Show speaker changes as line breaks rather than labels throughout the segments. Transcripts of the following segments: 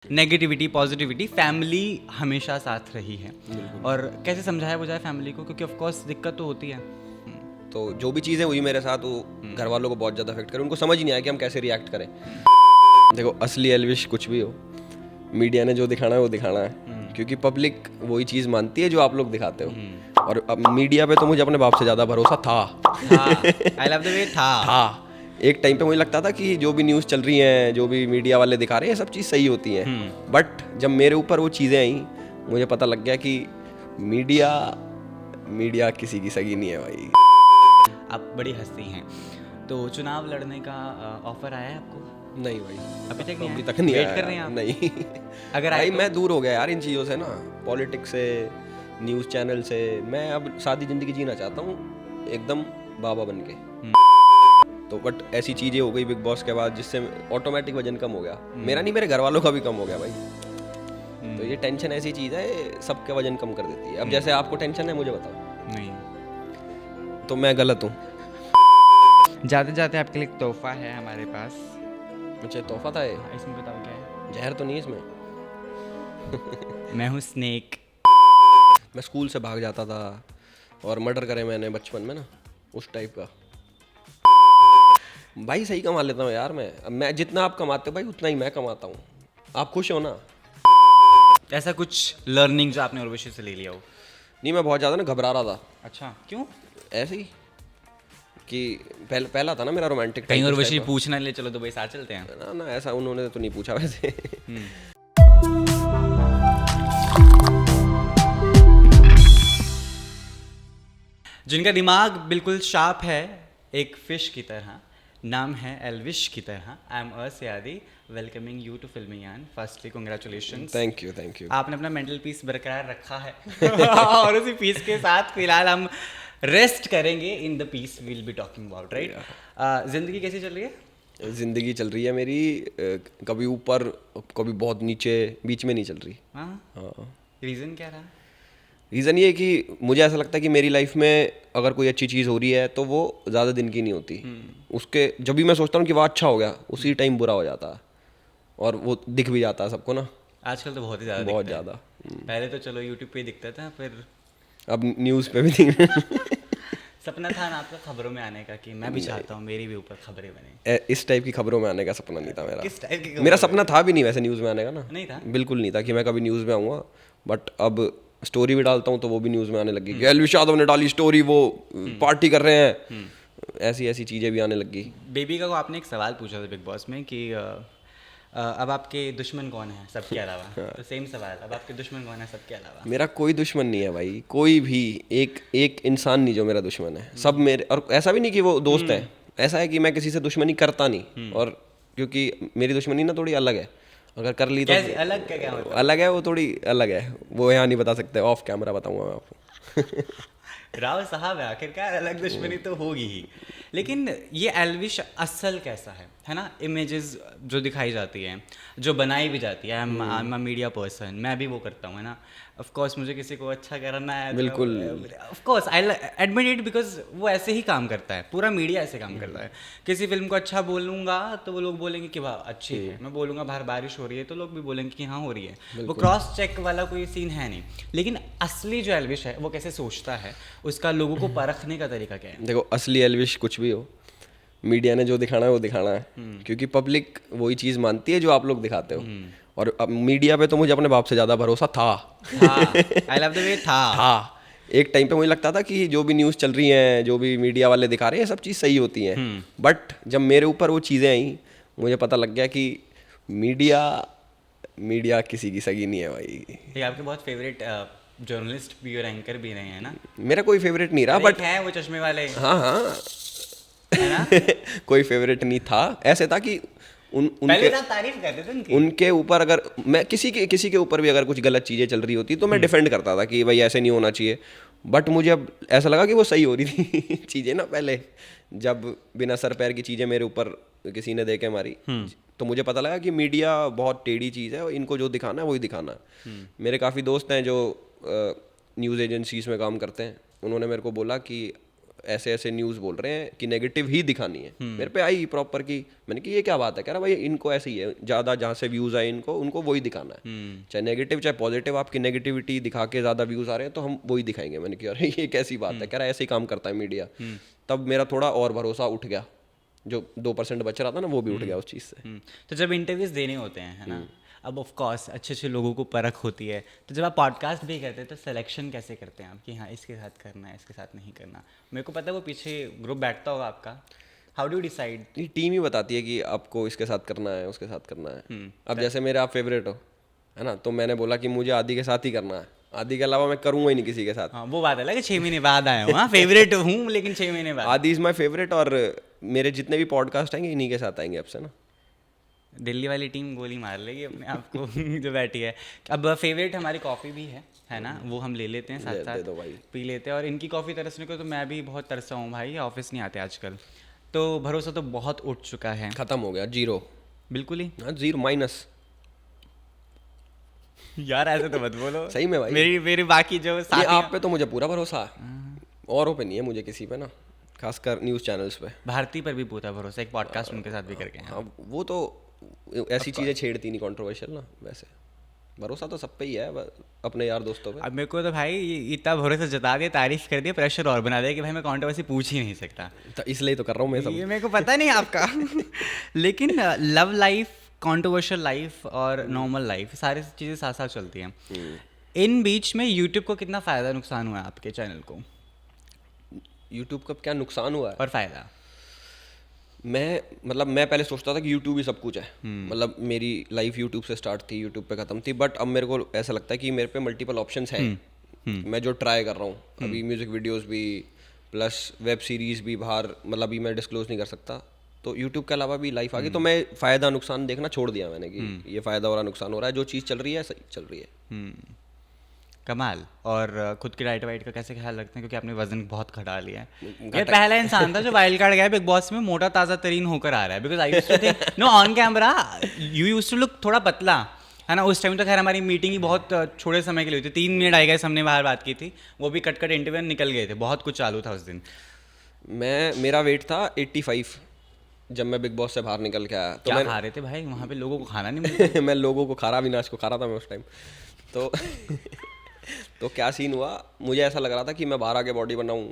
Negativity positivity family हमेशा साथ रही है। और कैसे समझाया बुझाया फैमिली को, क्योंकि ऑफ कोर्स दिक्कत तो होती है।
तो जो भी चीज़ें हुई मेरे साथ वो घर वालों को बहुत ज़्यादा अफेक्ट करे, उनको समझ ही नहीं आया कि हम कैसे रिएक्ट करें। देखो असली एल्विश कुछ भी हो, मीडिया ने जो दिखाना है वो दिखाना है, क्योंकि पब्लिक वही चीज़ मानती है जो आप लोग दिखाते हो। और अब मीडिया पे तो मुझे अपने बाप से ज़्यादा भरोसा था।
आई लव द वे था।
एक टाइम पे मुझे लगता था कि जो भी न्यूज़ चल रही हैं, जो भी मीडिया वाले दिखा रहे हैं, सब चीज़ सही होती है। बट जब मेरे ऊपर वो चीज़ें आई, मुझे पता लग गया कि मीडिया किसी की सगी नहीं है भाई।
आप बड़ी हंसती हैं, तो चुनाव लड़ने का ऑफर आया है आपको?
नहीं भाई,
अभी तक नहीं
अभी
आया?
तक नहीं
वेट
आया।
कर रहे हैं आप?
नहीं
अगर
भाई
आए तो?
मैं दूर हो गया यार इन चीज़ों से ना, पॉलिटिक्स से, न्यूज़ चैनल से। मैं अब सादी ज़िंदगी जीना चाहता हूँ एकदम बाबा बन के। तो बट ऐसी चीज़ें हो गई बिग बॉस के बाद जिससे ऑटोमेटिक वजन कम हो गया। मेरा नहीं, मेरे घर वालों का भी कम हो गया भाई। तो ये टेंशन ऐसी चीज़ है, सबका वजन कम कर देती है। अब जैसे आपको टेंशन है, मुझे बताओ।
नहीं,
तो मैं गलत हूँ?
जाते जाते आपके लिए एक तोहफा है हमारे पास।
मुझे तोहफा था ये?
हाँ, इसमें बताओ क्या है।
जहर तो नहीं इसमें?
मैं हूँ स्नेक।
मैं स्कूल से भाग जाता था और मर्डर करे मैंने बचपन में ना, उस टाइप का। भाई सही कमा लेता हूँ यार मैं। अब मैं जितना आप कमाते हो भाई उतना ही मैं कमाता हूँ। आप खुश हो ना?
ऐसा कुछ लर्निंग जो आपने उर्वशी से ले लिया हो?
नहीं, मैं बहुत ज़्यादा ना घबरा रहा था।
अच्छा, क्यों?
ऐसे ही कि पहला था ना मेरा रोमांटिक
कहीं उर्वशी पूछना ले चलो दुबई साथ चलते हैं।
ना ना, ऐसा उन्होंने तो नहीं पूछा वैसे।
जिनका दिमाग बिल्कुल शार्प है, एक फिश की तरह, नाम है एल्विश की तरह। आई एम सियादी, वेलकमिंग यू टू फिल्मियान। Firstly congratulations.
Thank you.
आपने अपना मेंटल पीस बरकरार रखा है। और उसी पीस के साथ फिलहाल हम रेस्ट करेंगे। In the piece will be talking about, right? जिंदगी कैसी चल रही है?
जिंदगी चल रही है मेरी, कभी ऊपर कभी बहुत नीचे, बीच में नहीं चल रही।
हाँ, रीज़न क्या रहा?
रीज़न ये है कि मुझे ऐसा लगता है कि मेरी लाइफ में अगर कोई अच्छी चीज़ हो रही है तो वो ज़्यादा दिन की नहीं होती। उसके जब भी मैं सोचता हूँ कि वह अच्छा हो गया, उसी टाइम बुरा हो जाता है, और वो दिख भी जाता है सबको ना।
आजकल तो बहुत ही ज़्यादा
बहुत
दिखता है।
ज़्यादा।
पहले तो चलो यूट्यूब पे ही दिखता था, फिर
अब न्यूज़ पे भी दिख।
सपना था ना आपका खबरों में आने का कि मैं भी चाहता हूँ मेरी भी ऊपर खबरें बने।
इस टाइप की खबरों में आने का सपना नहीं था मेरा।
किस टाइप की
मेरा
खबरों
सपना था भी नहीं वैसे न्यूज़ में आने का ना।
नहीं था?
बिल्कुल नहीं था कि मैं कभी न्यूज़ में आऊँगा। बट अब स्टोरी भी डालता हूँ तो वो भी न्यूज़ में आने लगी कि एल्विश यादव ने डाली स्टोरी, वो पार्टी कर रहे हैं। ऐसी ऐसी चीज़ें भी आने लगी।
बेबी का को आपने एक सवाल पूछा था बिग बॉस में कि अब आपके दुश्मन कौन है सबके अलावा? तो सेम सवाल, अब आपके दुश्मन कौन है सबके अलावा?
मेरा कोई दुश्मन नहीं है भाई, कोई भी एक इंसान नहीं जो मेरा दुश्मन है। सब मेरे, और ऐसा भी नहीं कि वो दोस्त है, ऐसा है कि मैं किसी से दुश्मनी करता नहीं। और क्योंकि मेरी दुश्मनी ना थोड़ी अलग है, अगर कर ली तो
कैसे अलग का क्या मतलब?
अलग है, वो थोड़ी अलग है, वो यहाँ नहीं बता सकते, ऑफ कैमरा बताऊंगा मैं आपको।
राव साहब है, आखिरकार अलग दुश्मनी तो होगी ही। लेकिन ये एल्विश असल कैसा है ना? इमेजेस जो दिखाई जाती है, जो बनाई भी जाती है, I am a media person, मैं भी वो करता हूँ, है ना? ऑफ कोर्स मुझे किसी को अच्छा करना है,
बिल्कुल।
Of course I admit it, because वो ऐसे ही काम करता है, पूरा मीडिया ऐसे काम करता है। किसी फिल्म को अच्छा बोलूँगा तो वो लोग बोलेंगे कि वाह अच्छी है, मैं बोलूँगा बाहर बारिश हो रही है तो लोग भी बोलेंगे कि हाँ हो रही है। वो क्रॉस चेक वाला कोई सीन है नहीं। लेकिन असली जो एल्विश है वो कैसे सोचता है, उसका लोगों को परखने का तरीका क्या है?
देखो असली एल्विश कुछ भी हो, मीडिया ने जो दिखाना है वो दिखाना है, क्योंकि पब्लिक वही चीज़ मानती है जो आप लोग दिखाते हो। और अब मीडिया पे तो मुझे अपने बाप से ज़्यादा भरोसा था।
आई लव द वे था।
एक टाइम पे मुझे लगता था कि जो भी न्यूज़ चल रही हैं, जो भी मीडिया वाले दिखा रहे हैं, सब चीज़ सही होती है। बट जब मेरे ऊपर वो चीज़ें आई, मुझे पता लग गया कि मीडिया किसी की सगी नहीं है भाई।
ये आपके बहुत फेवरेट जर्नलिस्ट भी और एंकर भी रहे हैं ना?
मेरा कोई फेवरेट नहीं रहा, बट
है वो चश्मे वाले,
हाँ
है ना?
कोई फेवरेट नहीं था। ऐसे था कि
पहले तो आप तारीफ करते थे उनकी।
उनके ऊपर अगर मैं किसी के ऊपर भी अगर कुछ गलत चीज़ें चल रही होती तो मैं डिफेंड करता था कि भाई ऐसे नहीं होना चाहिए। बट मुझे अब ऐसा लगा कि वो सही हो रही थी चीज़ें ना। पहले जब बिना सर पैर की चीज़ें मेरे ऊपर किसी ने दे के मारी, तो मुझे पता लगा कि मीडिया बहुत टेढ़ी चीज़ है, इनको जो दिखाना है वही दिखाना है। मेरे काफ़ी दोस्त हैं जो न्यूज़ एजेंसीज में काम करते हैं, उन्होंने मेरे को बोला कि ऐसे ऐसे न्यूज़ बोल रहे हैं कि नेगेटिव ही दिखानी है। मेरे पे आई प्रॉपर की, मैंने कि ये क्या बात है, कह रहा भाई इनको ऐसे ही है, ज़्यादा जहाँ से व्यूज़ आए इनको उनको वही दिखाना है, चाहे नेगेटिव चाहे पॉजिटिव, आपकी नेगेटिविटी दिखा के ज़्यादा व्यूज़ आ रहे हैं तो हम वही दिखाएंगे। मैंने कहा अरे ये कैसी बात है, कह रहा ऐसे ही काम करता है मीडिया। तब मेरा थोड़ा और भरोसा उठ गया, जो 2% बच रहा था ना वो भी उठ गया उस चीज़ से।
तो जब इंटरव्यूज देने होते हैं, है ना, अब ऑफ कोर्स अच्छे अच्छे लोगों को परख होती है, तो जब आप पॉडकास्ट भी करते हैं तो सिलेक्शन कैसे करते हैं आप कि हाँ इसके साथ करना है, इसके साथ नहीं करना? मेरे को पता है वो पीछे ग्रुप बैठता होगा आपका, हाउ डू डिसाइड?
ये टीम ही बताती है कि आपको इसके साथ करना है, उसके साथ करना है। अब जैसे मेरे आप फेवरेट हो, है ना, तो मैंने बोला कि मुझे आदि के साथ ही करना है, आदि के अलावा मैं करूँगा ही नहीं किसी के साथ।
हाँ वो बात अलग है, 6 महीने बाद आया हूँ, हाँ फेवरेट हूँ लेकिन 6 महीने बाद।
आदि इज़ माई फेवरेट, और मेरे जितने भी पॉडकास्ट आएंगे इन्हीं के साथ आएंगे अब से ना।
दिल्ली वाली टीम गोली मार लेगी अपने आप को जो बैठी है। अब फेवरेट हमारी कॉफ़ी भी है ना, वो हम ले लेते हैं साथ
दे
साथ
दो भाई।
पी लेते हैं। और इनकी कॉफ़ी तरसने को तो मैं भी बहुत तरसा हूँ भाई, ऑफिस नहीं आते आजकल, तो भरोसा तो बहुत उठ चुका है।
खत्म हो गया, जीरो।
बिल्कुल ही
हाँ, जीरो माइनस।
यार ऐसे तो मत बोलो
सही में भाई,
मेरी बाकी जो
ये
साथी
आप पे तो मुझे पूरा भरोसा है, औरों पे नहीं है मुझे किसी पे ना, खासकर न्यूज़ चैनल्स पे।
भारती पर भी पूरा भरोसा, एक पॉडकास्ट उनके साथ भी करके हैं।
हाँ, वो तो ऐसी चीज़ें छेड़ती नहीं कंट्रोवर्शियल ना, वैसे भरोसा तो सब पे ही है, अपने यार दोस्तों पे।
अब मेरे को तो भाई इतना भरोसा जता दिया, तारीफ कर दिया, प्रेशर और बना दिया कि भाई मैं कंट्रोवर्सी पूछ ही नहीं सकता।
तो इसलिए तो कर रहा हूँ मैं सब।
ये मेरे को पता नहीं आपका लेकिन लव लाइफ, कंट्रोवर्शियल लाइफ और नॉर्मल लाइफ, सारी चीज़ें साथ साथ चलती हैं। इन बीच में यूट्यूब को कितना फ़ायदा नुकसान हुआ है आपके चैनल को?
यूट्यूब का क्या नुकसान हुआ है?
और फ़ायदा?
मैं पहले सोचता था कि यूट्यूब ही सब कुछ है, मतलब मेरी लाइफ यूट्यूब से स्टार्ट थी, यूट्यूब पे ख़त्म थी। बट अब मेरे को ऐसा लगता है कि मेरे पे मल्टीपल ऑप्शंस हैं। मैं जो ट्राई कर रहा हूँ अभी, म्यूज़िक वीडियोस भी प्लस वेब सीरीज़ भी बाहर, मतलब अभी मैं डिस्क्लोज नहीं कर सकता, तो यूट्यूब के अलावा भी लाइफ आ गई। तो मैं फ़ायदा नुकसान देखना छोड़ दिया मैंने कि ये फ़ायदा हो रहा है, नुकसान हो रहा है, जो चीज़ चल रही है सही चल रही है।
कमाल। और खुद की डाइट वाइट का कैसे ख्याल रखते हैं, क्योंकि आपने वजन बहुत घटा लिया है। ये पहला इंसान था जो वाइल्ड कार्ड गया बिग बॉस में मोटा ताज़ा तरीन होकर आ रहा है। Because I used to think no on camera you used to look थोड़ा पतला, है ना। उस टाइम तो खैर हमारी मीटिंग ही बहुत छोटे समय के लिए हुई थी, 3 मिनट आई गए, हमने बाहर बात की थी, वो भी कट कट इंटरव्यू निकल गए थे, बहुत कुछ चालू था उस दिन।
मेरा वेट था 85 जब मैं बिग बॉस से बाहर निकल के आया।
तो क्या खा रहे थे भाई वहाँ पे? लोगों को खाना नहीं मिलता।
मैं लोगों को खा रहा, अविनाश को खा रहा था मैं उस टाइम। तो तो क्या सीन हुआ, मुझे ऐसा लग रहा था कि मैं बाहर आके बॉडी बनाऊं,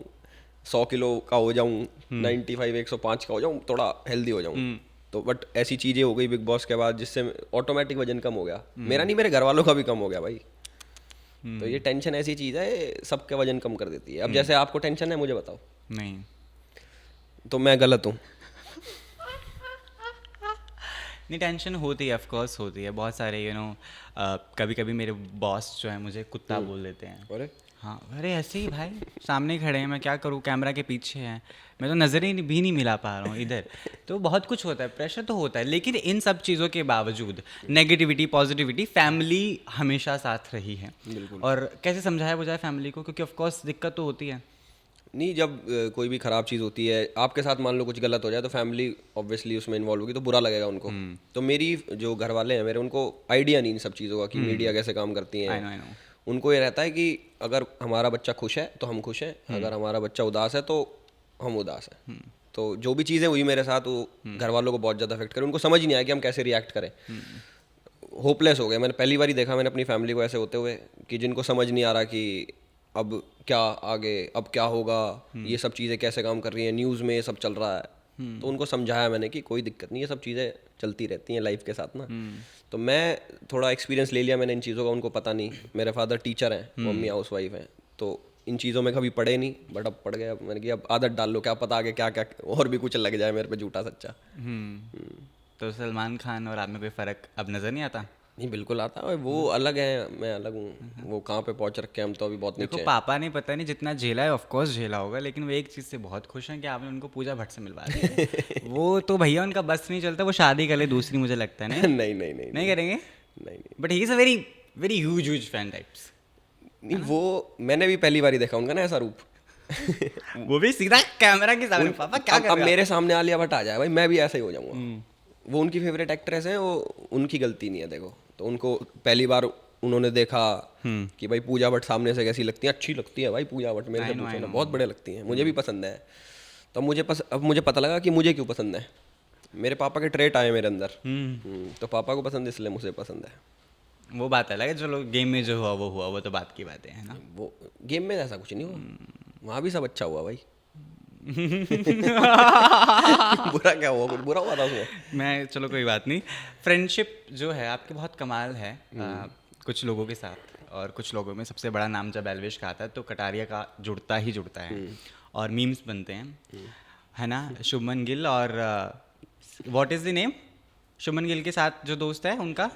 100 किलो का हो जाऊं, 95 105 का हो जाऊं, थोड़ा हेल्दी हो जाऊं। तो बट ऐसी चीज़ें हो गई बिग बॉस के बाद जिससे ऑटोमेटिक वजन कम हो गया। मेरा नहीं, मेरे घर वालों का भी कम हो गया भाई। तो ये टेंशन ऐसी चीज़ है, सबके वजन कम कर देती है। अब जैसे आपको टेंशन है, मुझे बताओ।
नहीं
तो मैं गलत हूँ?
नहीं, टेंशन होती है, ऑफ कोर्स होती है। बहुत सारे कभी कभी मेरे बॉस जो है मुझे कुत्ता बोल देते हैं।
अरे
हाँ, अरे ऐसे ही भाई, सामने ही खड़े हैं, मैं क्या करूँ, कैमरा के पीछे हैं, मैं तो नज़र ही भी नहीं मिला पा रहा हूँ इधर। तो बहुत कुछ होता है, प्रेशर तो होता है, लेकिन इन सब चीज़ों के बावजूद नेगेटिविटी पॉजिटिविटी, फैमिली हमेशा साथ रही है। और कैसे समझाया बुझाया फैमिली को, क्योंकि ऑफ कोर्स दिक्कत तो होती है।
नहीं, जब कोई भी ख़राब चीज़ होती है आपके साथ, मान लो कुछ गलत हो जाए, तो फैमिली ऑब्वियसली उसमें इन्वॉल्व होगी, तो बुरा लगेगा उनको। तो मेरी जो घर वाले हैं मेरे, उनको आइडिया नहीं इन सब चीज़ों का कि मीडिया कैसे काम करती है।
I know.
उनको ये रहता है कि अगर हमारा बच्चा खुश है तो हम खुश हैं, अगर हमारा बच्चा उदास है तो हम उदास हैं। तो जो भी चीज़ें हुई मेरे साथ, वो घर वालों को बहुत ज़्यादा अफेक्ट करे। उनको समझ नहीं आया कि हम कैसे रिएक्ट करें। होपलेस हो गए। मैंने पहली बार ही देखा मैंने अपनी फैमिली को ऐसे होते हुए, कि जिनको समझ नहीं आ रहा कि अब क्या आगे, अब क्या होगा, ये सब चीज़ें कैसे काम कर रही हैं, न्यूज़ में ये सब चल रहा है। तो उनको समझाया मैंने कि कोई दिक्कत नहीं, ये सब चीज़ें चलती रहती हैं लाइफ के साथ ना। तो मैं थोड़ा एक्सपीरियंस ले लिया मैंने इन चीज़ों का, उनको पता नहीं। मेरे फादर टीचर हैं, मम्मी हाउस वाइफ हैं, तो इन चीज़ों में कभी पढ़े नहीं, बट अब पढ़ गया। मैंने कि अब आदत डाल लो, क्या पता आगे क्या क्या और भी कुछ लग जाए मेरे पे झूठा सच्चा।
तो सलमान खान और आप में कोई फ़र्क अब नज़र नहीं आता?
नहीं, बिल्कुल आता है। वो अलग है, मैं अलग हूँ। वो कहाँ पे पहुँच रखे हैं, हम तो अभी बहुत नीचे
देखो, पापा ने पता नहीं जितना झेला है, ऑफ कोर्स झेला होगा, लेकिन वो एक चीज़ से बहुत खुश हैं कि आपने उनको पूजा भट्ट से मिलवा दिया। वो तो भैया उनका बस नहीं चलता, वो शादी कर ले दूसरी, मुझे लगता है। नहीं करेंगे?
नहीं।
But he is a very very huge fan types.
नहीं, वो मैंने भी पहली बार ही देखा उनका ना ऐसा रूप।
वो भी सीधा कैमरा के सामने, पापा क्या कर
अब
रहे हो?
मेरे सामने आलिया भट्ट आ जाए भाई, मैं भी ऐसा ही हो जाऊंगा। वो उनकी फेवरेट एक्ट्रेस है, वो उनकी गलती नहीं है। देखो, तो उनको पहली बार उन्होंने देखा कि भाई पूजा भट्ट सामने से कैसी लगती है, अच्छी लगती है भाई पूजा भट्ट, मेरे से पूछो ना, बहुत बढ़िया लगती है, मुझे भी पसंद है। तो अब मुझे पता लगा कि मुझे क्यों पसंद है। मेरे पापा के ट्रेट आए मेरे अंदर, तो पापा को पसंद है इसलिए मुझे पसंद है।
वो बात अलग है, चलो गेम में जो हुआ वो तो बात की बातें है ना।
वो गेम में ऐसा कुछ नहीं हुआ, वहाँ भी सब अच्छा हुआ भाई। बुरा क्या हुआ, कुछ बुरा हुआ था उसमें?
मैं चलो कोई बात नहीं। फ्रेंडशिप जो है आपकी बहुत कमाल है कुछ लोगों के साथ, और कुछ लोगों में सबसे बड़ा नाम जब एल्विश का आता है तो कटारिया का जुड़ता ही जुड़ता है, और मीम्स बनते हैं, है ना। शुभमन गिल और what is the name, Shubman Gill के साथ जो दोस्त है उनका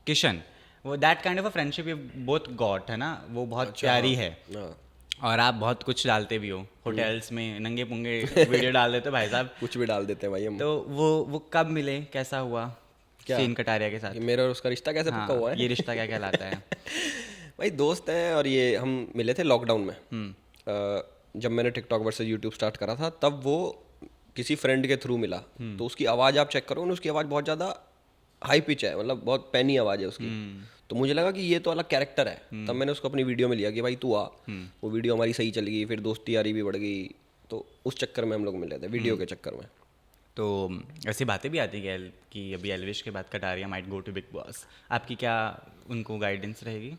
किशन, वो that kind of a friendship you both got, है ना, वो बहुत प्यारी है। और आप बहुत कुछ डालते भी हो, होटल्स में नंगे पुंगे वीडियो डाल देते हो भाई साहब।
कुछ भी डाल देते हैं भाई हम।
तो वो कब मिले, कैसा हुआ सीन कटारिया के साथ?
कि मेरा और उसका रिश्ता कैसे पक्का हुआ है?
ये रिश्ता क्या कहलाता है?
भाई दोस्त हैं, और ये हम मिले थे लॉकडाउन में। जब मैंने टिकटॉक वर्सेस यूट्यूब स्टार्ट करा था तब वो किसी फ्रेंड के थ्रू मिला, तो उसकी आवाज़ आप चेक करो ना, उसकी आवाज़ बहुत ज़्यादा हाई पिच है, मतलब बहुत पैनी आवाज़ है उसकी। तो मुझे लगा कि ये तो अलग कैरेक्टर है, तब मैंने उसको अपनी वीडियो में लिया कि भाई तू आ। वो वीडियो हमारी सही चल गई, फिर दोस्ती यारी भी बढ़ गई, तो उस चक्कर में हम लोग मिले थे, वीडियो के चक्कर में।
तो ऐसी बातें भी आती है कि अभी एल्विश के बाद Kataria might go to Bigg Boss, आपकी क्या उनको गाइडेंस रहेगी?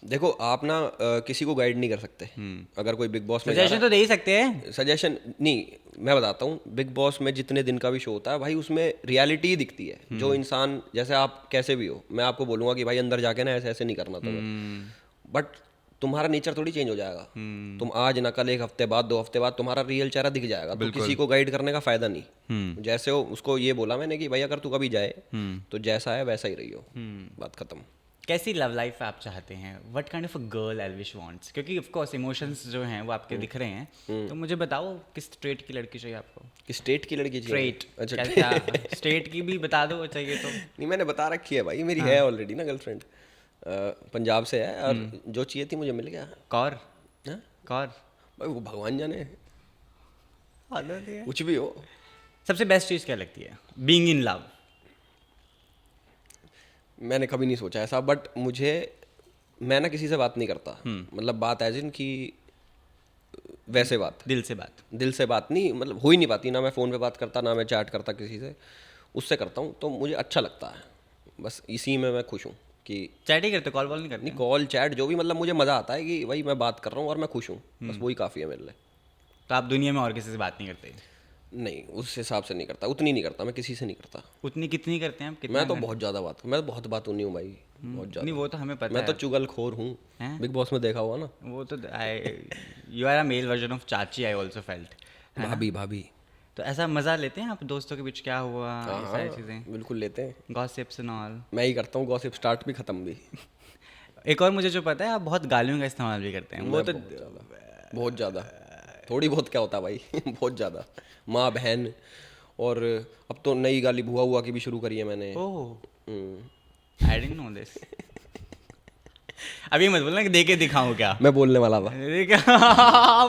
देखो आप ना किसी को गाइड नहीं कर सकते। अगर कोई बिग बॉस में
सजेशन तो दे ही सकते हैं।
सजेशन नहीं, मैं बताता हूँ, बिग बॉस में जितने दिन का भी शो होता है भाई, उसमें रियलिटी ही दिखती है। जो इंसान, जैसे आप कैसे भी हो, मैं आपको बोलूँगा कि भाई अंदर जाके ना ऐसे ऐसे नहीं करना तुम्हें, बट तुम्हारा नेचर थोड़ी चेंज हो जाएगा। तुम आज ना कल, एक हफ्ते बाद, 2 हफ्ते बाद तुम्हारा रियल चेहरा दिख जाएगा। तो किसी को गाइड करने का फायदा नहीं। जैसे हो उसको ये बोला मैंने कि भाई अगर तू कभी जाए तो जैसा है वैसा ही रहियो, बात खत्म।
कैसी लव लाइफ आप चाहते हैं? What kind of a girl Elvish wants? क्योंकि ऑफ कोर्स इमोशंस जो हैं वो आपके दिख रहे हैं, तो मुझे बताओ किस स्ट्रेट की लड़की चाहिए आपको?
किस स्टेट की लड़की चाहिए?
स्ट्रेट,
अच्छा
क्या स्टेट की भी बता दो चाहिए तो।
नहीं, मैंने बता रखी है भाई, मेरी है ऑलरेडी ना गर्लफ्रेंड, पंजाब से है, और जो चाहिए थी मुझे मिल गया।
कौर?
हाँ?
कौर?
भाई वो भगवान जाने, कुछ भी हो।
सबसे बेस्ट चीज़ क्या लगती है बीइंग इन लव?
मैंने कभी नहीं सोचा ऐसा, बट मैं ना किसी से बात नहीं करता, मतलब बात एज इन की वैसे बात,
दिल से बात
नहीं, मतलब हो ही नहीं पाती। ना मैं फ़ोन पे बात करता, ना मैं चैट करता किसी से, उससे करता हूँ तो मुझे अच्छा लगता है, बस इसी में मैं खुश हूँ कि
चैट ही करते, कॉल वॉल नहीं करते?
नहीं, कॉल चैट जो भी, मतलब मुझे मज़ा आता है कि भाई मैं बात कर रहा हूँ और मैं खुश हूँ, बस वही काफ़ी है मेरे लिए।
तो आप दुनिया में और किसी से बात नहीं करते?
नहीं, उस हिसाब से नहीं करता, उतनी नहीं करता, मैं किसी से नहीं करता।
उतनी कितनी करते हैं आप? कितना?
मैं तो बहुत ज़्यादा मैं तो बहुत बात नहीं हूँ भाई, बहुत ज़्यादा।
नहीं वो तो हमें पता
मैं
है।
तो चुगलखोर हूँ, बिग बॉस में देखा हुआ ना।
वो तो you are a male version of चाची, आई ऑल्सो फेल्ट।
भाभी
तो ऐसा मज़ा लेते हैं आप दोस्तों के बीच क्या हुआ, ये सारी चीज़ें?
बिल्कुल लेते हैं,
गॉसिप्स एंड ऑल।
मैं ही करता हूँ गॉसिप, स्टार्ट भी ख़त्म भी।
एक और मुझे जो पता है, आप बहुत गालियों का इस्तेमाल भी करते हैं। वो तो
बहुत ज़्यादा, थोड़ी बहुत क्या होता है भाई बहुत ज़्यादा, माँ बहन, और अब तो नई गाली भुआ हुआ की भी शुरू करी है मैंने।
ओह, आई डिडंट नो दिस। अभी मत बोलना कि दे के दिखाऊं क्या।
मैं बोलने वाला था,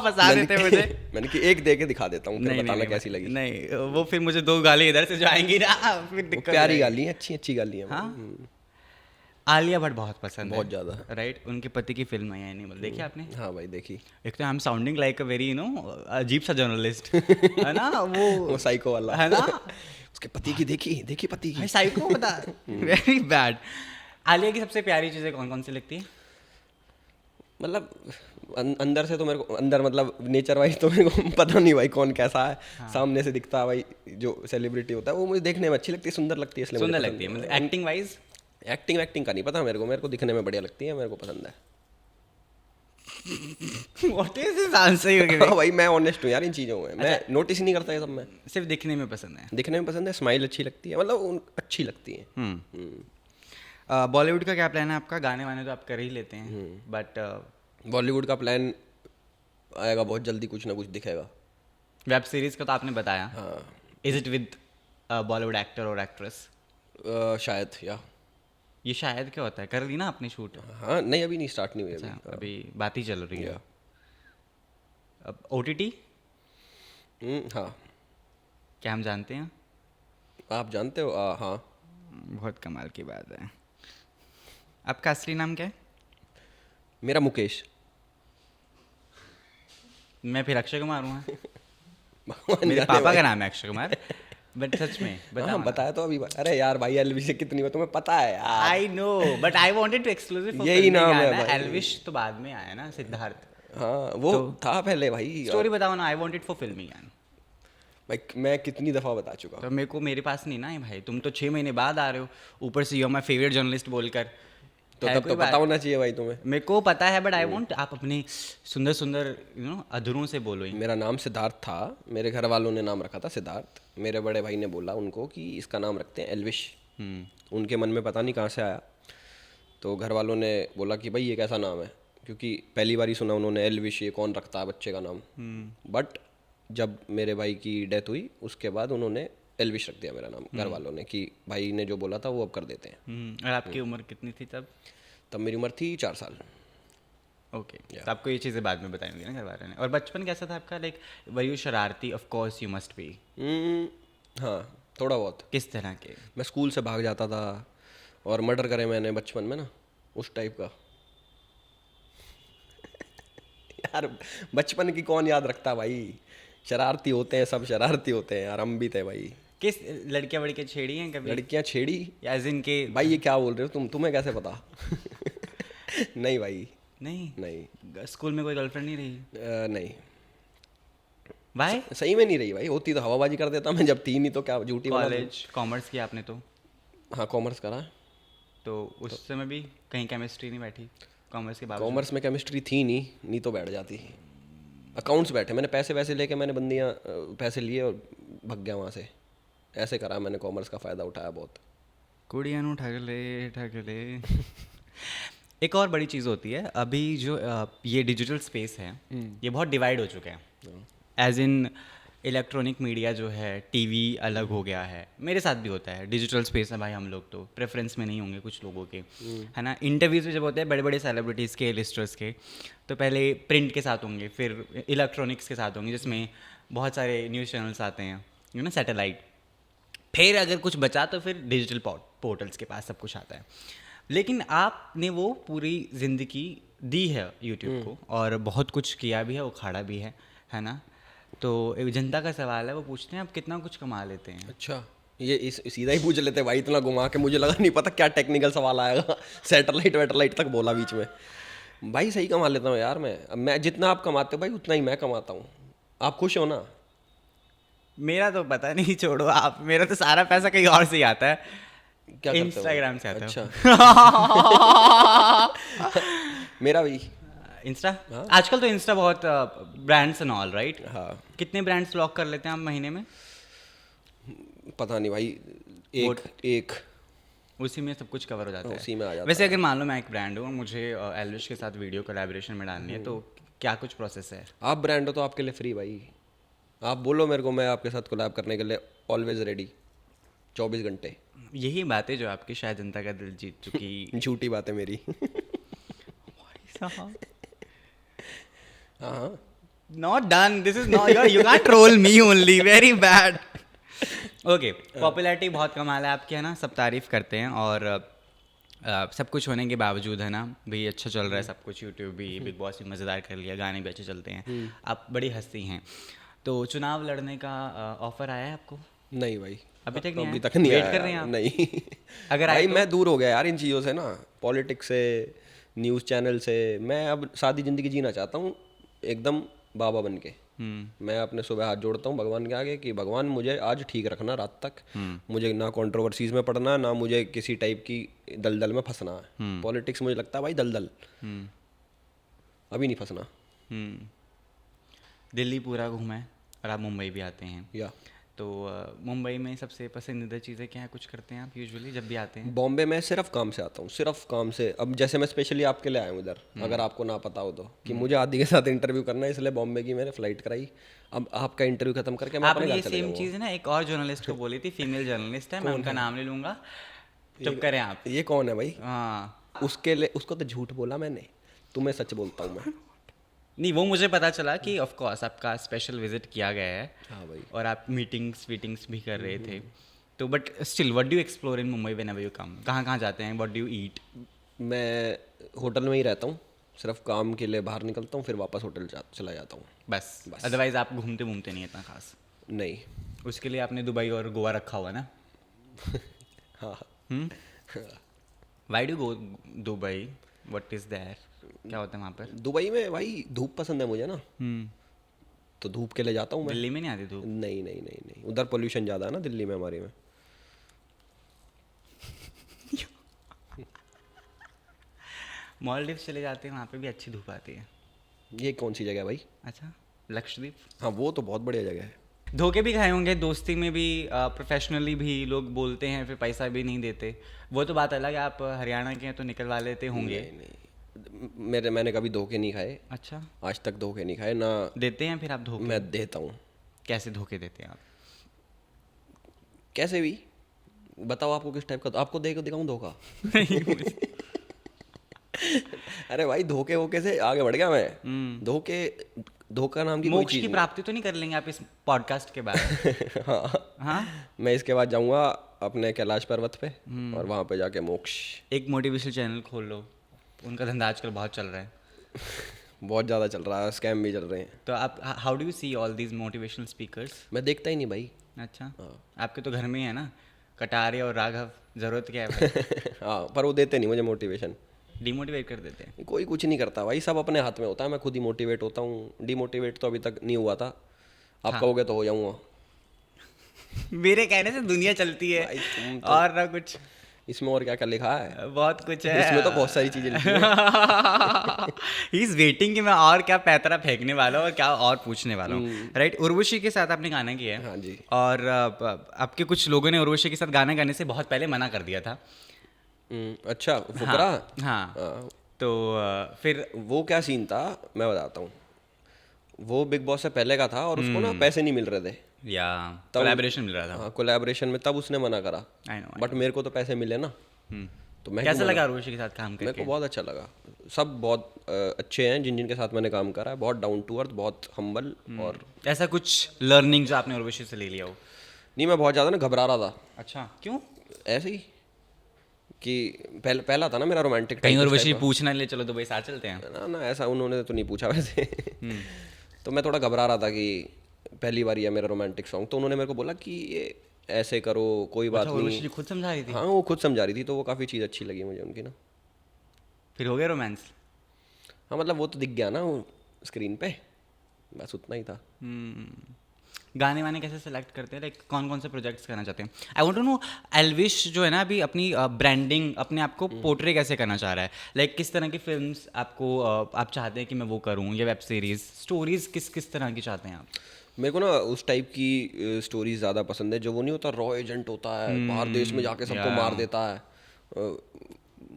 फंसा देते मुझे।
मैंने कि एक दे के दिखा देता हूँ, फिर बताना कैसी लगी।
नहीं, वो फिर मुझे 2 गाली इधर से जो आएंगी ना, फिर दिक्कत।
प्यारी गाली है, अच्छी गाली है।
हाँ? आलिया भट्ट बहुत पसंद है,
बहुत ज़्यादा,
राइट? उनके पति की फिल्म है एनिमल, देखी आपने?
हाँ भाई देखी।
एक तो I am sounding like a very अजीब सा जर्नलिस्ट, है ना वो
साइको वाला,
है ना।
उसके पति की देखी पति की,
साइको बता, वेरी बैड। आलिया की सबसे प्यारी चीज़ें कौन कौन सी लगती है?
मतलब अंदर से तो मेरे को, अंदर मतलब नेचर वाइज तो मेरे को पता नहीं भाई कौन कैसा है। हाँ। सामने से दिखता है भाई, जो सेलिब्रिटी होता है वो मुझे देखने में अच्छी लगती है, सुंदर लगती है, इसलिए
सुंदर लगती है। मतलब एक्टिंग वाइज?
एक्टिंग का नहीं पता मेरे को दिखने में बढ़िया लगती है, मेरे को पसंद है।
What is this answer?
हाँ भाई, मैं ऑनेस्ट हूँ यार इन चीज़ों में, मैं नोटिस ही नहीं करता ये सब। मैं
सिर्फ दिखने में पसंद है?
दिखने में पसंद है, स्माइल अच्छी लगती है, मतलब अच्छी लगती है।
बॉलीवुड का क्या प्लान है आपका? गाने वाने तो आप कर ही लेते हैं, बट
बॉलीवुड का प्लान आएगा बहुत जल्दी, कुछ ना कुछ दिखेगा।
वेब सीरीज का तो आपने बताया।
हाँ।
Is it with Bollywood actor और एक्ट्रेस?
शायद, या
ये शायद क्या होता है, कर ली ना आपने शूट?
हाँ नहीं, अभी नहीं, स्टार्ट नहीं हुई
अभी। अभी बात ही चल रही है। अब OTT?
हाँ।
क्या हम जानते हैं?
आप जानते हो? हाँ।
बहुत कमाल की बात है। आपका असली नाम क्या है?
मेरा मुकेश।
मैं फिर अक्षय कुमार हूँ।
भगवान
मेरे
जाने
पापा
भाई।
का नाम है अक्षय कुमार, बट सच में
हाँ
बताओ ना।
बताया तो अभी। अरे यार भाई एलविश कितनी हो तुम्हें पता है यार।
I know, but I wanted to exclusive for
यही
फिल्मी
नाम है
गाना।
भाई।
एल्विश तो बाद में आया ना, सिद्धार्थ।
हाँ वो
तो
था पहले भाई।
स्टोरी बताओ ना, आई वांटेड फॉर फिल्मी गाना।
भाई मैं कितनी दफा बता चुका
तो मेरे पास नहीं ना है भाई, तुम तो 6 महीने बाद आ रहे हो, ऊपर से you are my favourite journalist बोलकर।
तो
है
तब
कोई
तो
बात?
पता होना चाहिए भाई तुम्हें।
मेरे को पता है, बट आई वांट आप अपने सुंदर सुंदर अधरों से बोलो ही।
मेरा नाम सिद्धार्थ था, मेरे घर वालों ने नाम रखा था सिद्धार्थ। मेरे बड़े भाई ने बोला उनको कि इसका नाम रखते हैं एल्विश। उनके मन में पता नहीं कहाँ से आया, तो घर वालों ने बोला कि भाई ये कैसा नाम है, क्योंकि पहली बार ही सुना उन्होंने एल्विश, ये कौन रखता है बच्चे का नाम। बट जब मेरे भाई की डेथ हुई उसके बाद उन्होंने एल्विश रख दिया मेरा नाम, घर वालों ने, कि भाई ने जो बोला था वो अब कर देते हैं।
और आपकी उम्र कितनी थी तब?
तब मेरी उम्र थी 4 साल।
ओके, तो आपको ये चीज़ें बाद में बताएंगे ना घर वालों ने। और बचपन कैसा था आपका? लाइक वर यू शरारती? Of course you must be.
हाँ थोड़ा बहुत।
किस तरह के?
मैं स्कूल से भाग जाता था और मर्डर करे मैंने बचपन में ना, उस टाइप का। यार बचपन की कौन याद रखता भाई, शरारती होते हैं सब, शरारती होते हैं यार, हम भी थे भाई।
किस लड़कियां वड़कियां छेड़ी हैं कभी?
लड़कियां छेड़ी?
या एज इन के
भाई ये क्या बोल रहे हो तुम, तुम्हें कैसे पता? नहीं भाई
नहीं,
नहीं।
स्कूल में कोई गर्लफ्रेंड नहीं रही?
नहीं
भाई
सही में नहीं रही भाई, होती तो हवाबाजी कर देता मैं, जब थी नहीं तो क्या झूठी बना दूं।
कॉलेज कॉमर्स किया आपने तो?
हाँ कॉमर्स करा।
तो उस समय भी कहीं केमिस्ट्री नहीं बैठी कॉमर्स के बावजूद?
कॉमर्स में केमिस्ट्री थी नहीं तो बैठ जाती। अकाउंट्स बैठे, मैंने पैसे लेके मैंने बंदियाँ पैसे लिए और भग गया वहाँ से। ऐसे करा मैंने, कॉमर्स का फ़ायदा उठाया बहुत।
कुड़ियाँ नु ठग ले। एक और बड़ी चीज़ होती है अभी जो ये डिजिटल स्पेस है, ये बहुत डिवाइड हो चुका है। एज इन इलेक्ट्रॉनिक मीडिया जो है, टीवी अलग हो गया है। मेरे साथ भी होता है, डिजिटल स्पेस है भाई, हम लोग तो प्रेफरेंस में नहीं होंगे कुछ लोगों के, है ना। इंटरव्यूज़ जब होते हैं बड़े बड़े सेलिब्रिटीज़ के, लिस्टर्स के, तो पहले प्रिंट के साथ होंगे, फिर इलेक्ट्रॉनिक्स के साथ होंगे, जिसमें बहुत सारे न्यूज़ चैनल्स आते हैं, सैटेलाइट। फिर अगर कुछ बचा तो फिर डिजिटल पोर्टल्स के पास सब कुछ आता है। लेकिन आपने वो पूरी ज़िंदगी दी है यूट्यूब को, और बहुत कुछ किया भी है, उखाड़ा भी है ना। तो एक जनता का सवाल है, वो पूछते हैं आप कितना कुछ कमा लेते हैं?
अच्छा ये सीधा ही पूछ लेते भाई, इतना घुमा के मुझे लगा नहीं पता क्या टेक्निकल सवाल आएगा। सैटेलाइट वेटेलाइट तक बोला बीच में। भाई सही कमा लेता हूँ यार मैं। अब मैं जितना आप कमाते हो भाई उतना ही मैं कमाता हूँ। आप खुश हो ना?
मेरा तो पता नहीं, छोड़ो आप, मेरा तो सारा पैसा कहीं और से ही आता है।
क्या करते हो?
इंस्टाग्राम से आता है।
अच्छा। मेरा भी।
इंस्टा आजकल तो इंस्टा बहुत ब्रांड्स एंड ऑल, राइट?
हाँ
कितने ब्रांड्स लॉक कर लेते हैं आप महीने में?
पता नहीं भाई, एक
उसी में सब कुछ कवर हो जाता है।
उसी में आ जाता
वैसे अगर मान लो मैं एक ब्रांड हूँ, मुझे एल्विश के साथ वीडियो कोलैबोरेशन में डालनी है, तो क्या कुछ प्रोसेस है?
आप ब्रांड हो तो आपके लिए फ्री भाई। आप बोलो मेरे को, मैं आपके साथ कोलैब करने के लिए ऑलवेज रेडी, 24 घंटे।
यही बात है जो आपकी शायद जनता का दिल जीत चुकी।
झूठी बात है मेरी। हाँ
Not done. This is not you can't troll me only. Very bad. Okay, popularity बहुत कमाल है आपकी, है ना, सब तारीफ करते हैं, और सब कुछ होने के बावजूद, है ना भाई, अच्छा चल रहा है सब कुछ। यूट्यूब भी, बिग बॉस भी मज़ेदार कर लिया, गाने भी अच्छे चलते हैं, आप बड़ी हंसती हैं। तो चुनाव लड़ने का ऑफर आया है आपको?
नहीं भाई
अभी तक नहीं
अभी
आया?
तक नहीं
वेट
आया
कर रहे हैं आप?
नहीं।
अगर
भाई
आए
मैं दूर हो गया यार इन चीज़ों से ना, पॉलिटिक्स से, न्यूज़ चैनल से। मैं अब सादी ज़िंदगी जीना चाहता हूँ एकदम बाबा बन के। मैं अपने सुबह हाथ जोड़ता हूँ भगवान के आगे कि भगवान मुझे आज ठीक रखना रात तक। मुझे ना कंट्रोवर्सीज में पड़ना, ना मुझे किसी टाइप की दलदल में फंसना है। पॉलिटिक्स मुझे लगता है भाई दलदल, अभी नहीं फंसना।
दिल्ली पूरा घूमा है और आप मुंबई भी आते हैं,
या
तो मुंबई में सबसे पसंदीदा चीज़ें क्या है, कुछ करते हैं आप यूजुअली जब भी आते हैं?
बॉम्बे में सिर्फ काम से आता हूँ, सिर्फ काम से। अब जैसे मैं स्पेशली आपके लिए आया हूँ इधर, अगर आपको ना पता हो तो, कि मुझे आदि के साथ इंटरव्यू करना है, इसलिए बॉम्बे की मैंने फ्लाइट कराई। अब आपका इंटरव्यू खत्म करके मैं अपने
आपने
घर
ये
चले
सेम
जाऊंगा।
चीज़ है ना एक और जर्नलिस्ट को बोली थी, फीमेल जर्नलिस्ट है, मैं उनका नाम नहीं लूँगा, चुप करें आप।
ये कौन है भाई?
हाँ,
उसके लिए, उसको तो झूठ बोला मैंने, तुम्हें सच बोलता हूँ मैं।
नहीं वो मुझे पता चला कि ऑफ कोर्स आपका स्पेशल विजिट किया गया है,
हाँ भाई।
और आप मीटिंग्स भी कर रहे थे, तो but still what do you explore in Mumbai whenever you come? कहाँ कहाँ जाते हैं? What do you eat?
मैं होटल में ही रहता हूँ, सिर्फ काम के लिए बाहर निकलता हूँ, फिर वापस होटल चला जाता हूँ।
बस अदरवाइज आप घूमते घूमते नहीं इतना खास।
नहीं।
उसके लिए आपने दुबई और गोवा रखा हुआ ना।
हाँ।
Why do go Dubai, what is there, क्या होता है वहाँ पर?
दुबई में भाई धूप पसंद है मुझे ना, तो धूप के लिए जाता हूँ मैं।
दिल्ली में नहीं आती धूप?
नहीं नहीं नहीं नहीं, उधर पोल्यूशन ज़्यादा है ना दिल्ली में, हमारे में।
मालदीव चले जाते हैं, वहाँ पे भी अच्छी धूप आती है।
ये कौन सी जगह है भाई?
अच्छा, लक्षद्वीप।
हाँ वो तो बहुत बढ़िया जगह है।
धोखे भी खाए होंगे दोस्ती में भी, प्रोफेशनली भी लोग बोलते हैं फिर पैसा भी नहीं देते, वो तो बात अलग है। आप हरियाणा के हैं तो निकलवा लेते होंगे।
नहीं नहीं, मैंने कभी धोखे नहीं खाए,
अच्छा,
आज तक धोखे नहीं खाए ना।
देते हैं फिर आप धोखे?
मैं देता हूँ।
कैसे धोखे देते हैं आप?
कैसे भी बताओ, आपको किस टाइप का, आपको देख दिखाऊं धोखा? अरे भाई धोखे वोखे से आगे बढ़ गया मैं। धोखा नाम की कोई
मोक्ष
चीज
की
नहीं।
प्राप्ति तो नहीं कर लेंगे आप इस पॉडकास्ट के बाद?
हाँ,
हाँ,
मैं इसके बाद जाऊंगा अपने कैलाश पर्वत पे, और वहां पे जाके मोक्ष।
एक मोटिवेशनल चैनल खोल लो, उनका धंधा आजकल बहुत चल रहा है।
बहुत ज़्यादा चल रहा है, स्कैम भी चल रहे हैं।
तो आप how do you see all these motivational speakers?
मैं देखता ही नहीं भाई।
अच्छा,
हाँ।
आपके तो घर में ही है ना कटारे और राघव, जरूरत क्या है भाई?
हाँ, पर वो देते नहीं मुझे मोटिवेशन।
डिमोटिवेट कर देते हैं।
कोई कुछ नहीं करता भाई, सब अपने हाथ में होता है। मैं खुद ही मोटिवेट होता हूँ, डिमोटिवेट तो अभी तक नहीं हुआ था। आप
हाँ।
कहोगे तो हो जाऊंगा।
मेरे कहने से दुनिया चलती है
भाई तुम तो,
और ना कुछ।
इसमें और क्या क्या लिखा है?
बहुत कुछ है
इसमें तो बहुत सारी चीजें लिखी हैं।
ही इज वेटिंग कि मैं और क्या पैतरा फेंकने वाला हूँ और क्या और पूछने वाला हूँ। राइट, उर्वशी के साथ आपने गाना किया है।
हाँ जी।
और आपके कुछ लोगों ने उर्वशी के साथ गाना गाने से बहुत पहले मना कर दिया था।
अच्छा, फुकरा।
हाँ,
हाँ,
तो फिर
वो क्या सीन था मैं बताता हूँ। वो बिग बॉस से पहले का था और उसको ना पैसे नहीं मिल रहे थे,
या कोलैबोरेशन मिल रहा था।
हाँ कोलैबोरेशन में, तब उसने मना करा।
आई नो।
बट मेरे को तो पैसे मिले ना, तो मैं
कैसा
क्यों
लगा उर्वशी के साथ काम
मेरे
करके?
को बहुत अच्छा लगा। सब बहुत अच्छे हैं जिन जिन के साथ मैंने काम करा है, बहुत डाउन टू अर्थ, बहुत हम्बल। और
ऐसा कुछ लर्निंग जो आपने उर्वशी से ले लिया हो?
नहीं, मैं बहुत ज़्यादा ना घबरा रहा था।
अच्छा, क्यों?
ऐसे ही कि पहला था ना मेरा रोमांटिक
कहीं उर्वशी पूछना ले चलो दुबई साथ चलते हैं?
ना ऐसा उन्होंने तो नहीं पूछा वैसे। तो मैं थोड़ा घबरा रहा था कि पहली बार ये मेरा रोमांटिक सॉन्ग, तो उन्होंने मेरे को बोला कि ये ऐसे करो, कोई बात
उर्वशी
नहीं।
जी खुद समझा रही थी?
हाँ वो खुद समझा रही थी, तो वो काफ़ी चीज़ अच्छी लगी मुझे उनकी ना।
फिर हो गया रोमांस?
हाँ मतलब वो तो दिख गया ना वो स्क्रीन पे, बस उतना ही था।
गाने वाने कैसे सेलेक्ट करते हैं? लाइक कौन कौन से प्रोजेक्ट्स करना चाहते हैं? I want to know Elvish जो है ना अभी अपनी ब्रांडिंग, अपने आप को पोर्ट्रे कैसे करना चाह रहा है? लाइक किस तरह की फिल्म्स आपको आप चाहते हैं कि मैं वो करूँ, या वेब सीरीज स्टोरीज किस किस तरह की चाहते हैं आप?
मेरे को ना उस टाइप की स्टोरीज ज़्यादा पसंद है, जो वो नहीं होता रॉ एजेंट होता है, बाहर देश में जाके सबको मार देता है,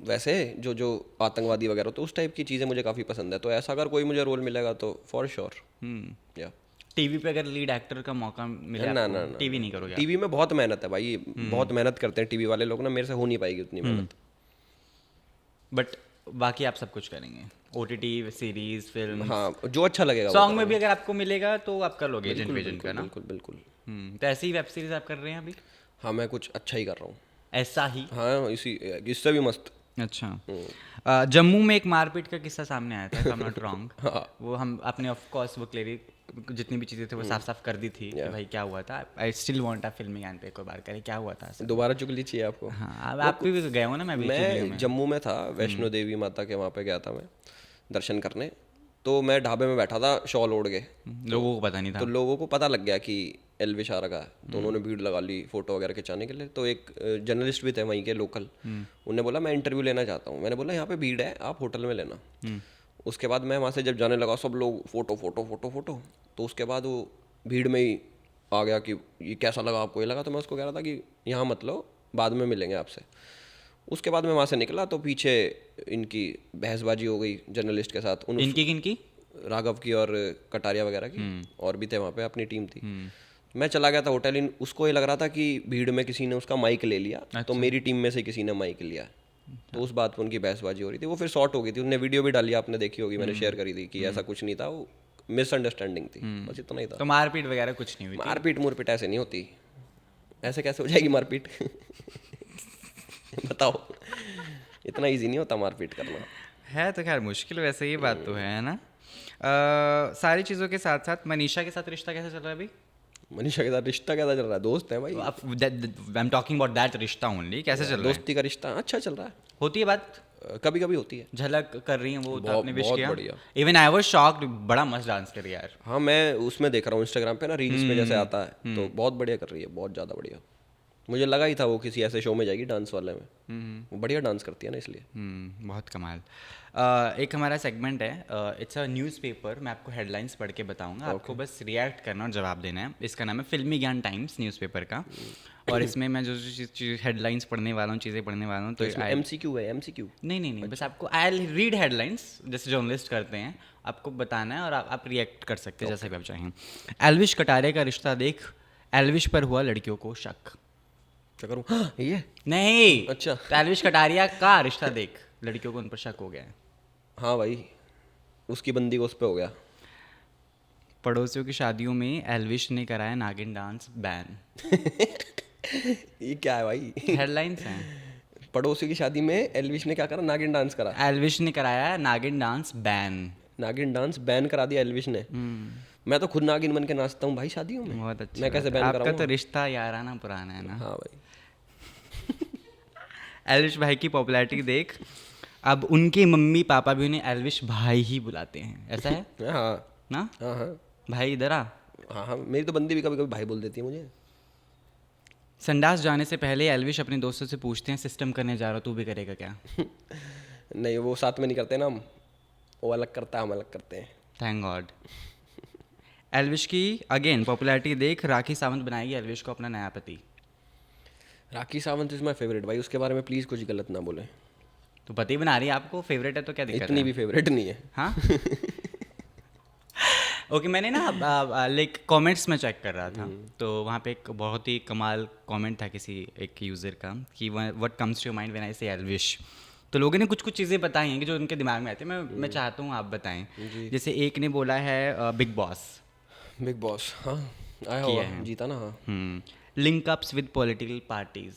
वैसे जो आतंकवादी वगैरह, तो उस टाइप की चीज़ें मुझे काफ़ी पसंद है। तो ऐसा अगर कोई मुझे रोल मिलेगा तो फॉर श्योर। या
टीवी पे अगर लीड एक्टर का मौका मिले
ना
आपको, टीवी नहीं करोगे?
टीवी में बहुत मेहनत है भाई, बहुत मेहनत करते हैं टीवी वाले लोग ना, मेरे से हो नहीं पाएगी उतनी मेहनत।
बट बाकी आप सब कुछ करेंगे, ओटीटी सीरीज फिल्म?
हाँ, जो अच्छा लगेगा।
सॉन्ग में भी अगर आपको मिलेगा तो आप कर लोगे एजेंट वेजेंट का ना?
बिल्कुल बिल्कुल।
तो ऐसी ही वेब सीरीज आप कर रहे हैं अभी?
हाँ मैं कुछ अच्छा ही कर रहा हूँ।
ऐसा ही?
हाँ इससे भी मस्त।
अच्छा। जम्मू में एक मारपीट का किस्सा सामने आया था, if I'm not wrong।
हाँ।
वो हम आपने ऑफ कोर्स वो क्लियर जितनी भी चीज़ें थे वो साफ साफ कर दी थी कि भाई क्या हुआ था। I still want a filming and पे एक और बार करें, क्या हुआ था?
दोबारा चुगली चाहिए आपको?
हाँ, अब आप भी गए हो ना?
मैं जम्मू में था, वैष्णो देवी माता के वहाँ पे गया था मैं दर्शन करने। तो मैं ढाबे में बैठा था शॉल ओढ़ के,
लोगों को पता नहीं था।
तो लोगों को पता लग गया कि एल्विश आ रखा है, तो उन्होंने भीड़ लगा ली फोटो वगैरह खिंचाने के लिए। तो एक जर्नलिस्ट भी थे वहीं के लोकल, उन्होंने बोला मैं इंटरव्यू लेना चाहता हूँ। मैंने बोला यहाँ पे भीड़ है, आप होटल में लेना। उसके बाद मैं वहाँ से जब जाने लगा, सब लोग फोटो फोटो फोटो फोटो, तो उसके बाद वो भीड़ में ही आ गया कि ये कैसा लगा आपको? ये लगा। तो मैं उसको कह रहा था कि यहाँ मत लो, बाद में मिलेंगे आपसे। उसके बाद मैं वहाँ से निकला तो पीछे इनकी बहसबाजी हो गई जर्नलिस्ट के साथ।
किनकी?
राघव की और कटारिया वगैरह की, और भी थे वहाँ पे, अपनी टीम थी। मैं चला गया था होटल, उसको ये लग रहा था कि भीड़ में किसी ने उसका माइक ले लिया, तो मेरी टीम में से किसी ने माइक लिया, तो उस बात पर उनकी बहसबाजी हो रही थी। वो फिर शॉर्ट हो गई थी, उन्होंने वीडियो भी डाली, आपने देखी होगी, मैंने शेयर करी थी कि ऐसा कुछ नहीं था, वो मिसअंडरस्टैंडिंग थी, बस इतना ही था।
तो मारपीट वगैरह कुछ नहीं हुई?
मारपीट मुरपीट ऐसे नहीं होती, ऐसे कैसे हो जाएगी मारपीट? बताओ। इतना इजी नहीं होता मारपीट करना।
है तो खैर मुश्किल वैसे, ये बात तो है ना। सारी चीज़ों के साथ साथ मनीषा के साथ रिश्ता कैसा चल रहा है अभी?
मनीषा के साथ रिश्ता कैसा चल रहा है? दोस्त है भाई,
I am talking about that रिश्ता ओनली, कैसे चल रहा है?
दोस्ती का रिश्ता अच्छा चल रहा है।
होती है बात,
कभी कभी होती है।
झलक कर रही है वो, तो आपने विश
बहुत
किया?
बढ़िया।
इवन आई वाज शॉक्ड, बड़ा मस्त डांस कर रही है यार।
हाँ, मैं उसमें देख रहा हूँ इंस्टाग्राम पे ना, रील्स में जैसे आता है, तो बहुत बढ़िया कर रही है, बहुत ज़्यादा बढ़िया। मुझे लगा ही था वो किसी ऐसे शो में जाएगी डांस वाले में, वो बढ़िया डांस करती है ना, इसलिए।
बहुत कमाल। एक हमारा सेगमेंट है, इट्स अ न्यूज़पेपर, मैं आपको हेडलाइंस पढ़ के बताऊंगा, आपको बस रिएक्ट करना और जवाब देना है। इसका नाम है फिल्मी ज्ञान टाइम्स न्यूज़पेपर का। और इसमें मैं जो हेडलाइंस पढ़ने वाला हूँ, चीज़ें पढ़ने वाला हूँ, तो
एमसीक्यू है, एमसीक्यू?
नहीं, बस आपको आई रीड हेडलाइंस जैसे जर्नलिस्ट करते हैं, आपको बताना है और आप रिएक्ट कर सकते हैं जैसा भी आप चाहें। एल्विश कटारे का रिश्ता देख, एल्विश पर हुआ लड़कियों को शक।
क्या करूँ? हाँ, ये
नहीं,
अच्छा।
तो एल्विश कटारिया का रिश्ता देख, लड़कियों को उन पर शक हो गया है।
हाँ भाई, उसकी बंदी को उस पे हो गया।
पड़ोसियों की शादियों में एल्विश ने कराया नागिन डांस बैन।
ये क्या है भाई?
हेडलाइंस हैं।
पड़ोसी की शादी में एल्विश ने क्या करा? नागिन डांस करा।
एल्विश ने कराया नागिन डांस बैन।
नागिन डांस बैन करा दिया एल्विश ने। मैं तो खुद नागिन बन के नाचता हूँ भाई शादियों में।
बहुत अच्छा,
मैं कैसे बैन
आपका
कराऊंगा?
तो रिश्ता याराना पुराना है ना।
हाँ भाई।
एल्विश भाई की पॉपुलैरिटी देख, अब उनके मम्मी पापा भी उन्हें एल्विश भाई ही बुलाते हैं, ऐसा है
हाँ
ना?
हाँ हाँ
भाई इधर आ।
हाँ हाँ, मेरी तो बंदी भी कभी कभी भाई बोल देती है मुझे।
संडास जाने से पहले एल्विश अपने दोस्तों से पूछते हैं, सिस्टम करने जा रहा हूँ, तू भी करेगा क्या?
नहीं, वो साथ में नहीं करते ना हम, वो अलग करता है, हम अलग करते हैं।
Thank God. एल्विश की अगेन पॉपुलैरिटी देख, राखी सावंत बनाएगी एल्विश को अपना नया पति।
Rakhi Sawant is my favourite भाई, उसके बारे में प्लीज़ कुछ गलत ना बोले।
तो पति बना रही है आपको, फेवरेट है तो क्या दिक्कत
इतनी
है?
भी फेवरेट नहीं है।
हाँ। ओके, मैंने ना लाइक कमेंट्स में चेक कर रहा था, तो वहाँ पे एक बहुत ही कमाल कमेंट था किसी एक यूज़र का कि what comes to your mind when I say Elvish. तो लोगों ने कुछ कुछ चीज़ें बताई हैं कि जो उनके दिमाग में आती है, मैं चाहता हूँ आप बताएं। जैसे एक ने बोला है बिग बॉस।
बिग बॉस, हाँ आया
किया
हुआ,
है।
जीता ना। हाँ,
link ups with political parties.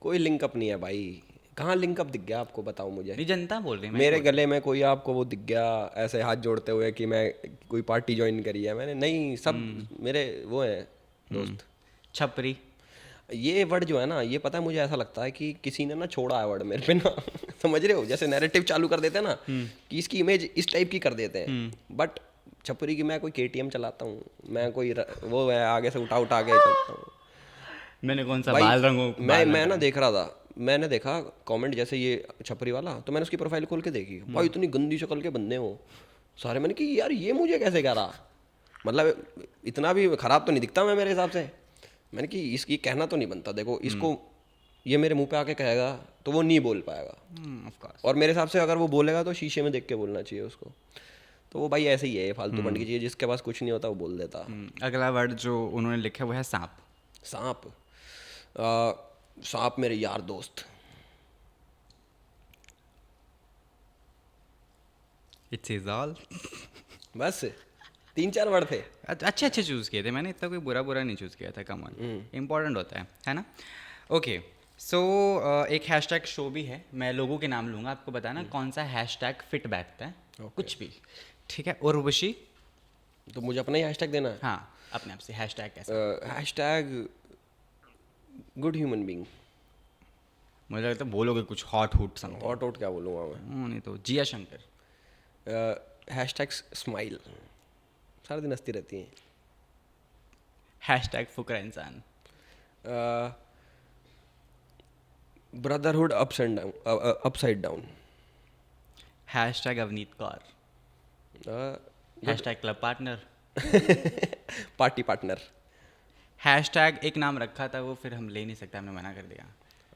कोई लिंकअप नहीं है भाई। कहाँ लिंकअप दिख गया आपको, बताओ मुझे।
नहीं, जनता बोल रही है,
मेरे गले में कोई आपको वो दिख गया ऐसे हाथ जोड़ते हुए कि मैं कोई पार्टी ज्वाइन करी है मैंने? नहीं, सब मेरे वो है दोस्त।
छपरी।
ये वर्ड जो है ना, ये पता है मुझे ऐसा लगता है कि किसी ने ना छोड़ा है वर्ड मेरे पे ना। समझ रहे हो, जैसे नैरेटिव चालू कर देते हैं ना कि इसकी इमेज इस टाइप की कर देते हैं। बट छपरी की, मैं कोई केटीएम चलाता हूँ, मैं कोई वो है आगे से उठा उठा के चलता हूँ।
मैंने कौन सा
भाई,
बाल रंगों
मैं ना देख रहा था, मैंने देखा कमेंट जैसे ये छपरी वाला, तो मैंने उसकी प्रोफाइल खोल के देखी, भाई इतनी गंदी शक्ल के बंदे हो सारे। मैंने कि यार ये मुझे कैसे कह रहा, मतलब इतना भी खराब तो नहीं दिखता मैं मेरे हिसाब से। मैंने कि इसकी कहना तो नहीं बनता, देखो इसको ये मेरे मुंह पे आके कहेगा तो वो नहीं बोल पाएगा।
Of course.
और मेरे हिसाब से अगर वो बोलेगा तो शीशे में देख के बोलना चाहिए उसको। तो वो भाई ऐसे ही है, फालतू बन की चीज़, जिसके पास कुछ नहीं होता वो बोल देता।
अगला वर्ड जो उन्होंने लिखा वो है सांप।
सांप, सांप मेरे यार दोस्त।
It's is all.
बस 3-4 वर्ड थे।
अच्छे अच्छे चूज़ किए थे मैंने, इतना कोई बुरा बुरा नहीं चूज़ किया था, कम ऑन, इम्पोर्टेंट होता है ना? ओके, सो एक हैशटैग शो भी है, मैं लोगों के नाम लूँगा, आपको बताना कौन सा हैशटैग फिट बैठता है, कुछ भी, ठीक है? उर्वशी।
तो मुझे अपना ही हैशटैग देना है?
हाँ, अपने आप से हैशटैग कैसा?
Hashtag good human being.
मुझे लगता है बोलोगे कुछ हॉट हुट समथिंग।
हॉट आउट क्या बोलूँगा मैं?
नहीं तो जिया शंकर।
हैशटैग स्माइल, सारा दिन हंसती रहती हैं।
हैशटैग फुकरा इंसान।
Brotherhood upside down.
Hashtag Avneet Kaur. Hashtag club partner.
Party partner.
Hashtag एक नाम रखा था वो फिर हम ले नहीं सकते, हमने मना कर दिया।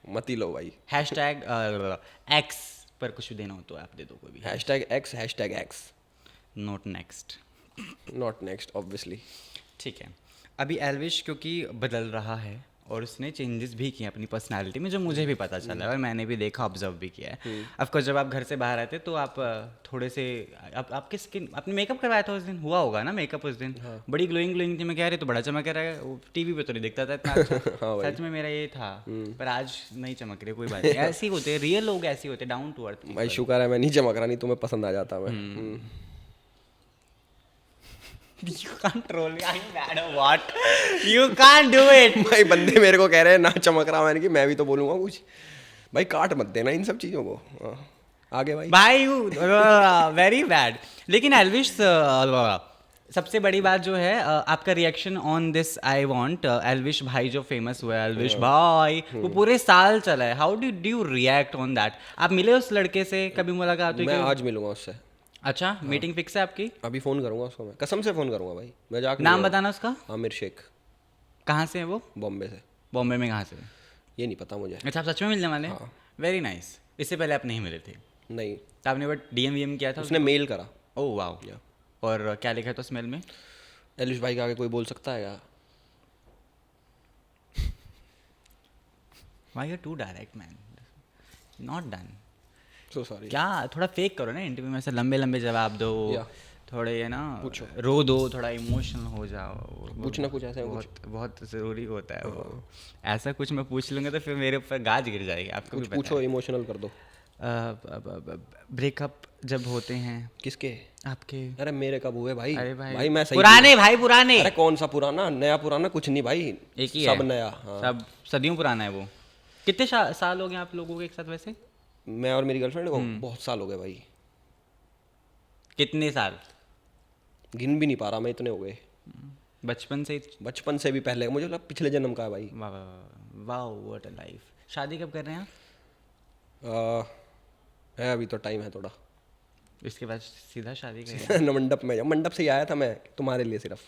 मत ही लो भाई।
हैशटैग एक्स पर कुछ भी देना हो तो आप दे दो कोई भी।
Hashtag x.
Not next.
Not next obviously.
ठीक है, अभी एल्विश क्योंकि बदल रहा है और उसने चेंजेस भी किए अपनी पर्सनालिटी में, जो मुझे भी पता चला है और मैंने भी देखा, ऑब्जर्व भी किया है। ऑफकोर्स जब आप घर से बाहर आते तो आप थोड़े से आपके स्किन, आपने मेकअप करवाया था उस दिन, हुआ होगा ना मेकअप उस दिन, बड़ी ग्लोइंग थी, मैं कह रही तो बड़ा चमक रहा है, वो टीवी पे तो नहीं दिखता था इतना अच्छा। सच में मेरा ये था, पर आज नहीं चमक रही, कोई बात नहीं, ऐसे ही होते हैं रियल लोग, ऐसे ही होते हैं, डाउन टू अर्थ।
भाई शुक्र है मैं नहीं चमक रहा, नहीं तुम्हें पसंद आ जाता मैं।
You can't troll me. I'm bad or what? You can't do it.
भाई बंदे मेरे को कह रहे हैं ना चमक रहा, मैंने कि मैं भी तो बोलूँगा कुछ। भाई काट मत देना इन सब चीज़ों को। आगे भाई।
भाई you very bad. लेकिन एल्विश सबसे बड़ी बात जो है आपका reaction on this I want, Elvish भाई जो फेमस हुआ है, एल्विश भाई वो पूरे साल चला है, how did you react on that? आप मिले उस लड़के से, कभी मुलाकात हुई?
मैं आज मिलूंगा उससे।
अच्छा, मीटिंग फिक्स है आपकी?
अभी फोन करूंगा उसको, मैं कसम से फोन करूंगा भाई, मैं जाकर।
नाम बताना उसका।
आमिर शेख।
कहाँ से है वो?
बॉम्बे से।
बॉम्बे में कहाँ से?
ये नहीं पता मुझे।
अच्छा, आप सच में मिलने वाले हैं? Very nice. इससे पहले आप नहीं मिले थे?
नहीं।
तो आपने बट डीएम वीएम किया था?
उसने मेल करा।
Oh wow. और क्या लिखा था उस मेल में?
एलिश भाई के आगे कोई बोल सकता है क्या?
Why you're too direct, man? Not done.
So sorry.
क्या थोड़ा फेक करो ना इंटरव्यू में, ऐसे लंबे लंबे जवाब दो, थोड़े ये ना रो दो, थोड़ा इमोशनल हो जाओ,
कुछ ना कुछ ऐसा
बहुत बहुत ज़रूरी होता है वो। ऐसा कुछ मैं पूछ लूँगा तो फिर मेरे ऊपर गाज गिर जाएगी, आपको भी
कुछ
पता
पूछो, इमोशनल कर दो।
ब्रेकअप जब होते हैं
किसके?
आपके?
अरे मेरे कब हुए भाई?
अरे भाई,
भाई मैं सही
पुराने भाई, पुराने।
अरे कौन सा पुराना, नया पुराना कुछ नहीं भाई,
एक ही
सब
है।
नया। हाँ।
सब सदियों पुराना है वो। कितने साल हो गए आप लोगों के एक साथ वैसे?
मैं और मेरी गर्लफ्रेंड को बहुत साल हो गए भाई।
कितने साल?
गिन भी नहीं पा रहा मैं, इतने हो गए।
बचपन से?
बचपन से भी पहले, मुझे लगा पिछले जन्म का है भाई।
वाह वाह वाह, व्हाट अ लाइफ। शादी कब कर रहे हैं आप?
है अभी तो टाइम है थोड़ा।
इसके बाद सीधा शादी करें?
न मंडप में, मंडप से ही आया था मैं तुम्हारे लिए सिर्फ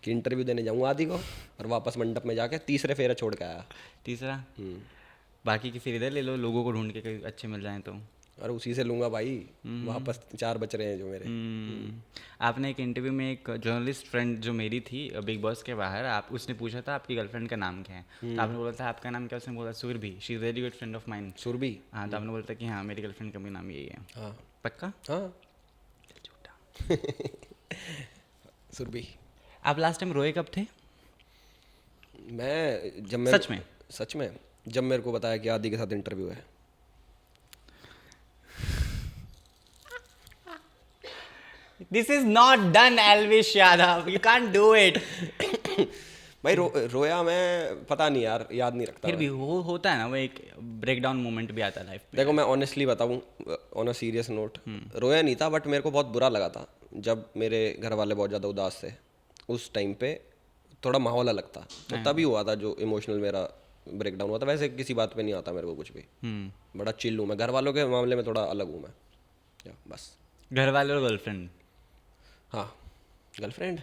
कि इंटरव्यू देने जाऊँ आदि को, और वापस मंडप में जाके तीसरे फेरा छोड़ के आया।
तीसरा? बाकी की फिर इधर ले लो, लोगों को ढूंढ के कहीं अच्छे मिल जाएं तो।
और उसी से लूँगा भाई, वापस 4 बच रहे हैं जो मेरे।
आपने एक इंटरव्यू में एक जर्नलिस्ट फ्रेंड जो मेरी थी बिग बॉस के बाहर, आप उसने पूछा था आपकी गर्लफ्रेंड का नाम क्या है, तो आपने बोला था आपका नाम क्या? उसने बोला Surabhi, she is very good friend of mine.
Surabhi?
हाँ, तो आपने बोला था कि हाँ मेरी गर्लफ्रेंड का भी नाम यही है।
हाँ।
पक्का?
हाँ।
झूठा।
सुरभि।
आप लास्ट टाइम रोए कब थे?
मैं सच में जब मेरे को बताया कि आदि के साथ इंटरव्यू है।
This is not done Elvish Yadav, you can't do it.
भाई रोया मैं, पता नहीं यार, याद नहीं रखता।
फिर भी वो होता है ना, वो एक ब्रेकडाउन मोमेंट भी आता है लाइफ में।
देखो मैं ऑनेस्टली बताऊं, ऑन अ सीरियस नोट, रोया नहीं था, बट मेरे को बहुत बुरा लगा था जब मेरे घर वाले बहुत ज़्यादा उदास थे उस टाइम पे, थोड़ा माहौल अलग था, तो तभी हुआ था जो इमोशनल मेरा ब्रेकडाउन हुआ था। वैसे किसी बात पे नहीं आता मेरे को कुछ भी, बड़ा चिल हूँ मैं, घर वालों के मामले में थोड़ा अलग हूँ मैं, बस।
घर वाले और गर्लफ्रेंड?
हाँ, गर्लफ्रेंड,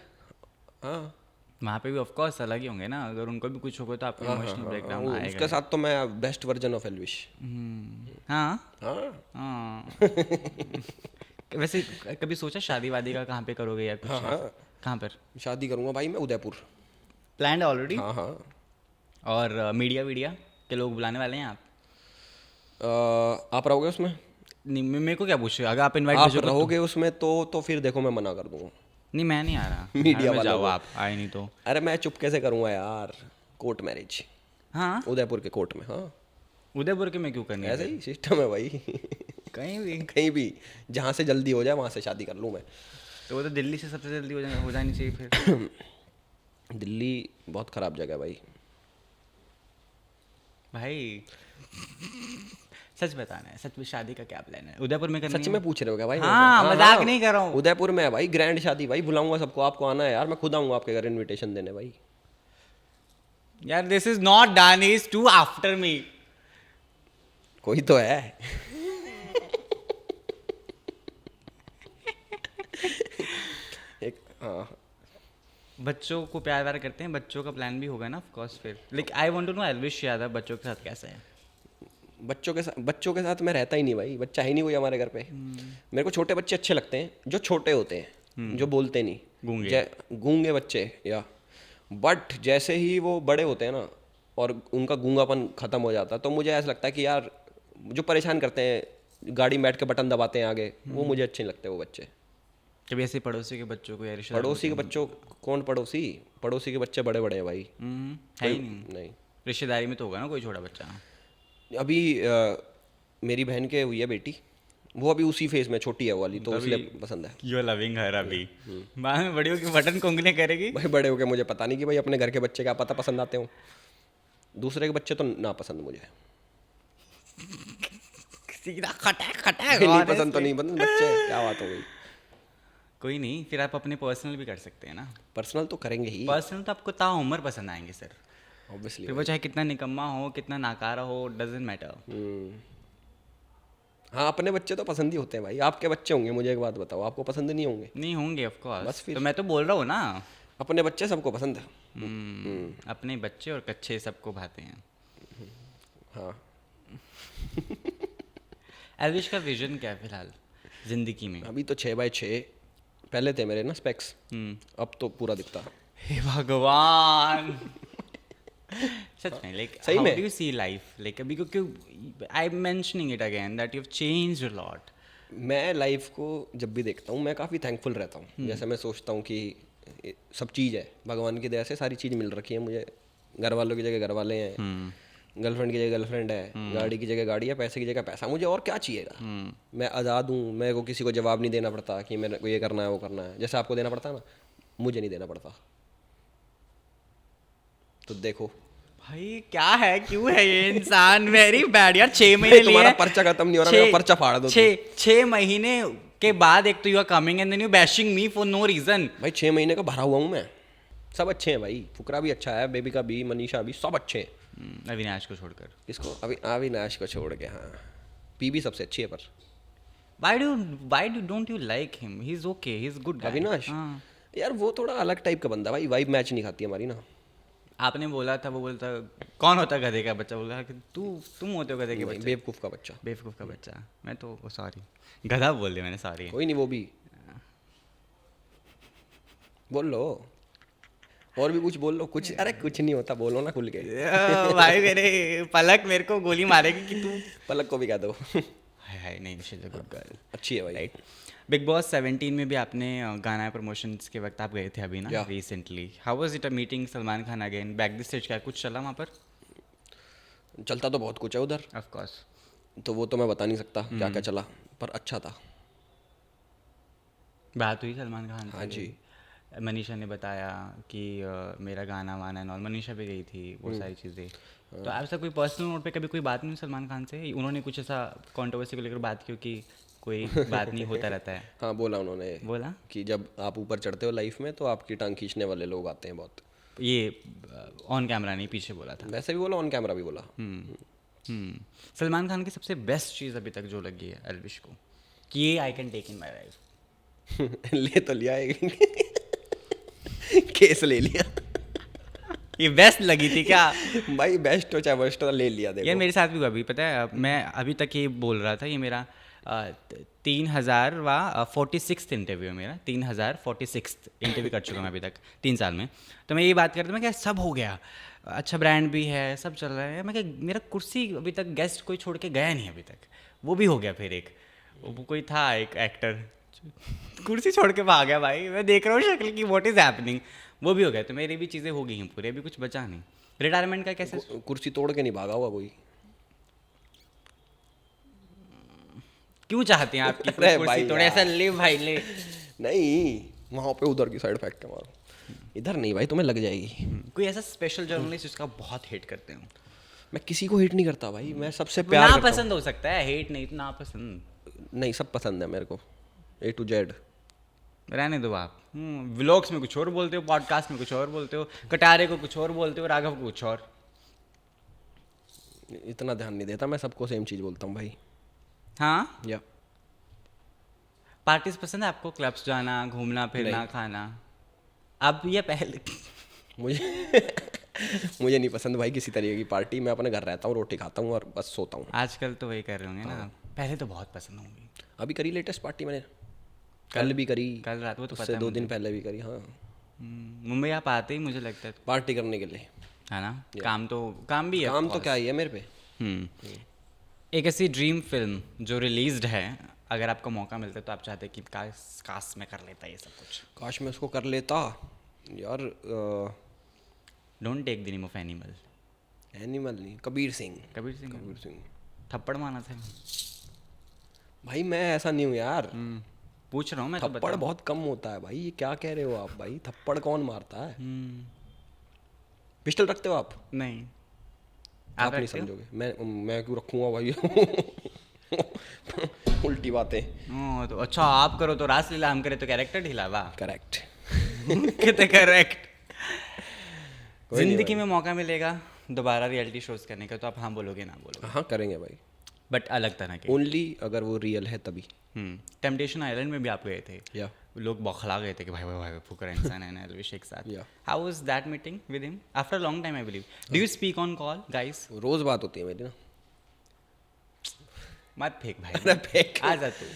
हाँ।
वहाँ पे भी ऑफ कोर्स अलग ही होंगे ना, अगर उनको भी कुछ होगा तो आपको इमोशनल ब्रेकडाउन आएगा।
उसके साथ तो मैं बेस्ट वर्जन ऑफ एल्विश।
हाँ
हाँ।
वैसे कभी सोचा शादी वादी का कहाँ पे करोगे या कुछ?
हाँ।
कहाँ पर
शादी करूँगा भाई मैं? उदयपुर।
Planned already?
हाँ हाँ।
और मीडिया वीडिया के लोग बुलाने वाले हैं आप?
आप रहोगे उसमें?
नहीं, मेरे को क्या पूछे, अगर आप इनवाइट
आप रहोगे उसमें तो फिर देखो मैं मना कर दूंगा।
नहीं, मैं नहीं आ रहा।
मीडिया वाला
जाओ, आप आए नहीं तो।
अरे मैं चुप कैसे करूँगा यार, कोर्ट मैरिज।
हाँ,
उदयपुर के कोर्ट में। हाँ,
उदयपुर के में क्यों करनी है?
ऐसे ही सिस्टम है भाई। कहीं भी जहाँ से जल्दी हो जाए वहाँ से शादी कर लूँ मैं।
तो वो तो दिल्ली से सबसे जल्दी हो जानी चाहिए फिर।
दिल्ली बहुत ख़राब जगह है
भाई सच बताना है, सच में शादी का क्या प्लान है? उदयपुर में करनी
सच
है?
में पूछ रहे हो क्या भाई?
हाँ, मजाक नहीं कर रहा हूँ।
उदयपुर में है भाई, ग्रैंड शादी भाई, बुलाऊंगा सबको, आपको आना है यार, मैं खुद आऊँगा आपके घर इनविटेशन देने भाई।
यार this is not done, is to after me.
कोई तो है। एक हाँ,
बच्चों को प्यार व्यार करते हैं, बच्चों का प्लान भी होगा ना ऑफ कोर्स फिर। Like I want to know Elvish Yadav बच्चों के साथ कैसा है?
बच्चों के साथ मैं रहता ही नहीं भाई, बच्चा ही नहीं कोई हमारे घर पे। मेरे को छोटे बच्चे अच्छे लगते हैं, जो छोटे होते हैं, जो बोलते नहीं, गूंगे बच्चे या। बट जैसे ही वो बड़े होते हैं ना, और उनका गूंगापन खत्म हो जाता, तो मुझे ऐसा लगता है कि यार जो परेशान करते हैं गाड़ी में बैठ के बटन दबाते हैं आगे, वो मुझे अच्छे नहीं लगते वो बच्चे।
कभी ऐसे पड़ोसी के बच्चों को या रिश्तेदार
पड़ोसी के बच्चों, कौन पड़ोसी? पड़ोसी के बच्चे बड़े बड़े हैं भाई।
है ही नहीं।
नहीं,
रिश्तेदारी में तो होगा ना कोई छोटा बच्चा।
अभी मेरी बहन के हुई है बेटी, वो अभी उसी फेज में, छोटी है वो वाली, तो इसलिए पसंद है।
यू लविंग हर अभी। बाद में बड़ी होगी बटन को उंगलियां करेगी।
भाई बड़े हो गए, मुझे पता नहीं कि भाई अपने घर के बच्चे क्या पता पसंद आते हो, दूसरे के बच्चे तो ना पसंद मुझे।
सीधा खटा खटा
नहीं पसंद तो नहीं पसंद बच्चे, क्या बात हो गई।
कोई नहीं, फिर आप अपने पर्सनल भी कर सकते हैं ना।
पर्सनल तो करेंगे ही,
पर्सनल तो आपको ताउम्र पसंद आएंगे सर।
ऑब्वियसली।
फिर वो चाहे कितना निकम्मा हो, कितना नाकारा हो, डजेंट मैटर।
हाँ अपने बच्चे तो पसंद ही होते हैं भाई। आपके बच्चे होंगे, मुझे एक बात बताओ, आपको पसंद नहीं होंगे?
नहीं होंगे ऑफ कोर्स,
बस फिर।
तो मैं तो बोल रहा हूँ ना।
अपने बच्चे सबको पसंद है।
अपने बच्चे और कच्चे सबको भाते हैं।
हाँ।
एल्विश का विजन क्या है फिलहाल जिंदगी में?
अभी तो 6x6 पहले थे मेरे ना स्पेक्स, अब तो पूरा दिखता।
हे भगवान। सच में, लाइक
सही
हाउ
में?
Do you see life, like अभी क्योंकि I am mentioning it again that you have changed a lot.
मैं लाइफ को जब भी देखता हूँ मैं काफ़ी थैंकफुल रहता हूँ। जैसे मैं सोचता हूँ कि सब चीज़ है, भगवान की दया से सारी चीज़ मिल रखी है मुझे। घर वालों की जगह घर वाले हैं, गर्लफ्रेंड की जगह गर्लफ्रेंड है, गाड़ी की जगह गाड़ी है, पैसे की जगह पैसा। मुझे और क्या चाहिएगा? मैं आज़ाद हूँ, मेरे को किसी को जवाब नहीं देना पड़ता कि मेरे को ये करना है वो करना है। जैसे आपको देना पड़ता है ना, मुझे नहीं देना पड़ता। तो देखो
भाई क्या है, क्यों है ये इंसान वेरी बैड यार। 6 महीने लिए
तुम्हारा पर्चा खत्म नहीं हो रहा, मेरा पर्चा फाड़ दो।
6 महीने के बाद एक तो you are coming and then you bashing me for no reason.
भाई 6 महीने का भरा हुआ हूँ मैं। सब अच्छे हैं भाई, फुकरा भी अच्छा है, बेबी का भी, मनीषा भी, सब अच्छे हैं।
अविनाश को छोड़कर।
किसको? अभी अविनाश को छोड़ के। हाँ पीबी सबसे अच्छी है, पर
Why don't you like him? He's okay. He's good guy.
Avinash
हाँ।
यार वो थोड़ा अलग टाइप का बंदा भाई, वाइब मैच नहीं खाती हमारी ना।
आपने बोला था, वो बोलता कौन होता है गधे का बच्चा, बोला कि तुम होते हो गधे के बच्चे।
बेवकूफ़ का बच्चा।
बेवकूफ का बच्चा। मैं तो सॉरी, गधा बोल दिया मैंने, सॉरी।
कोई नहीं, वो भी बोल लो, और भी कुछ बोल लो, कुछ। अरे कुछ नहीं होता, बोलो ना खुल के।
भाई मेरे पलक मेरे को गोली मारेगी कि तू।
पलक को भी कह दो।
हाय नहीं, she is a good girl.
अच्छी है भाई।
राइट। बिग बॉस 17 में भी आपने गाना प्रमोशंस के वक्त आप गए थे अभी ना,
Yeah.
Recently. How was it a meeting Salman Khan again back the stage? क्या कुछ चला वहाँ पर?
चलता तो बहुत कुछ है उधर,
ऑफ कोर्स।
तो वो तो मैं बता नहीं सकता क्या क्या चला, पर अच्छा था।
बात हुई सलमान खान से?
हाँ जी।
मनीषा ने बताया कि मेरा गाना वाना है, और मनीषा भी गई थी, वो सारी चीज़ें। तो ऐसा कोई पर्सनल नोट पे कभी कोई बात नहीं हुई सलमान खान से? उन्होंने कुछ ऐसा कंट्रोवर्सी को लेकर बात की कि कोई बात नहीं होता रहता है?
हाँ बोला उन्होंने
बोला
कि जब आप ऊपर चढ़ते हो लाइफ में तो आपकी टांग खींचने वाले लोग आते हैं बहुत।
ये ऑन कैमरा नहीं, पीछे बोला था।
वैसे भी बोला, ऑन कैमरा भी बोला।
सलमान खान की सबसे बेस्ट चीज़ अभी तक जो लगी है एल्विश को कि ये I can take in my life.
ले तो लिया केस ले लिया।
ये बेस्ट लगी थी क्या?
भाई बेस्ट हो चाहे वर्स्ट हो, ले लिया। देखो
ये मेरे साथ भी हुआ अभी, पता है मैं अभी तक ये बोल रहा था, ये मेरा 3046 इंटरव्यू है मेरा, 3046 इंटरव्यू कर चुका मैं अभी तक 3 साल में। तो मैं ये बात करता, मैं क्या सब हो गया, अच्छा ब्रांड भी है, सब चल रहा है, मैं क्या मेरा कुर्सी अभी तक गेस्ट कोई छोड़ के गया नहीं अभी तक। वो भी हो गया, फिर एक वो कोई था एक एक्टर कुर्सी छोड़ के भाग गया भाई, मैं देख रहा हूँ शक्ल की व्हाट इज हैपनिंग। वो भी हो गया, तो मेरी भी चीज़ें हो गई हैं पूरी, अभी कुछ बचा नहीं। रिटायरमेंट का कैसे?
कुर्सी तोड़ के नहीं भागा हुआ कोई।
क्यों चाहते हैं आपकी
अरे
कुर्सी
भाई
थोड़ा
यार।
ऐसा ले भाई ले?
नहीं वहाँ पे उधर की साइड फेंक के मारो, इधर नहीं भाई, तुम्हें लग जाएगी।
कोई ऐसा स्पेशल जर्नलिस्ट जिसका बहुत हेट करते हो?
मैं किसी को हेट नहीं करता भाई, मैं सबसे प्यार
ना
करता हूँ।
पसंद हो सकता है, हेट नहीं तो ना पसंद।
नहीं सब पसंद है मेरे को, A to Z।
रहने दो आप। व्लॉग्स में कुछ और बोलते हो, पॉडकास्ट में कुछ और बोलते हो, कटारे को कुछ और बोलते हो, राघव को कुछ और।
इतना ध्यान नहीं देता, मैं सबको सेम चीज़ बोलता हूँ भाई।
हाँ,
या
पार्टीज पसंद है आपको? क्लब्स जाना, घूमना फिरना,
नहीं।
खाना? अब ये पहले
मुझे मुझे नहीं पसंद भाई किसी तरीके की पार्टी। मैं अपने घर रहता हूँ, रोटी खाता हूँ और बस सोता हूँ।
आजकल तो वही कर रहे होंगे ना, पहले तो बहुत पसंद होंगी।
अभी करी लेटेस्ट पार्टी मैंने, कल भी करी,
कल रात, वो तो
उससे
पता है
2 दिन
मुझे।
पहले भी करी। हाँ
मुंबई आप आते ही मुझे लगता है
पार्टी करने के लिए।
है ना। काम भी है
काम
of
तो
course।
क्या ही है मेरे पे।
एक ऐसी ड्रीम फिल्म जो रिलीज्ड है, अगर आपको मौका मिलता है तो आप चाहते हैं कि काश में कर लेता ये सब कुछ।
काश मैं उसको कर लेता यार।
Don't take the name of Animal.
Animal नहीं, कबीर सिंह।
कबीर सिंह
कबीर सिंह
थप्पड़ मारना था।
भाई मैं ऐसा नहीं हूँ यार।
पूछ रहा हूँ मैं तो
थप्पड़
बता।
बहुत कम होता है भाई, ये क्या कह रहे हो आप भाई? थप्पड़ कौन मारता है? पिस्टल रखते हो आप?
नहीं
आप नहीं
रखते हो?
समझोगे। मैं क्यों रखूंगा भाई? उल्टी बातें।
तो अच्छा आप करो तो रासलीला, हम करे तो कैरेक्टर ढीला। वाह
करेक्ट।
कितने करेक्ट।
कोई नहीं
जिंदगी में मौका मिलेगा दोबारा रियलिटी शोज करने का तो आप हाँ बोलोगे ना बोलोगे?
हाँ करेंगे भाई,
बट अलग तरह के।
ओनली अगर वो रियल है तभी।
टेम्पटेशन आइलैंड में भी आप गए थे,
या
लोग बौखला गए थे कि भाई भाई भाई फुकरा इंसान है ना एल्विश एक साथ।
Yeah.
How was that meeting with him after long time I believe? Do you speak on call guys?
रोज बात होती है मेरी ना।
मत फेंक भाई।
अरे फेंक।
आ जा तू।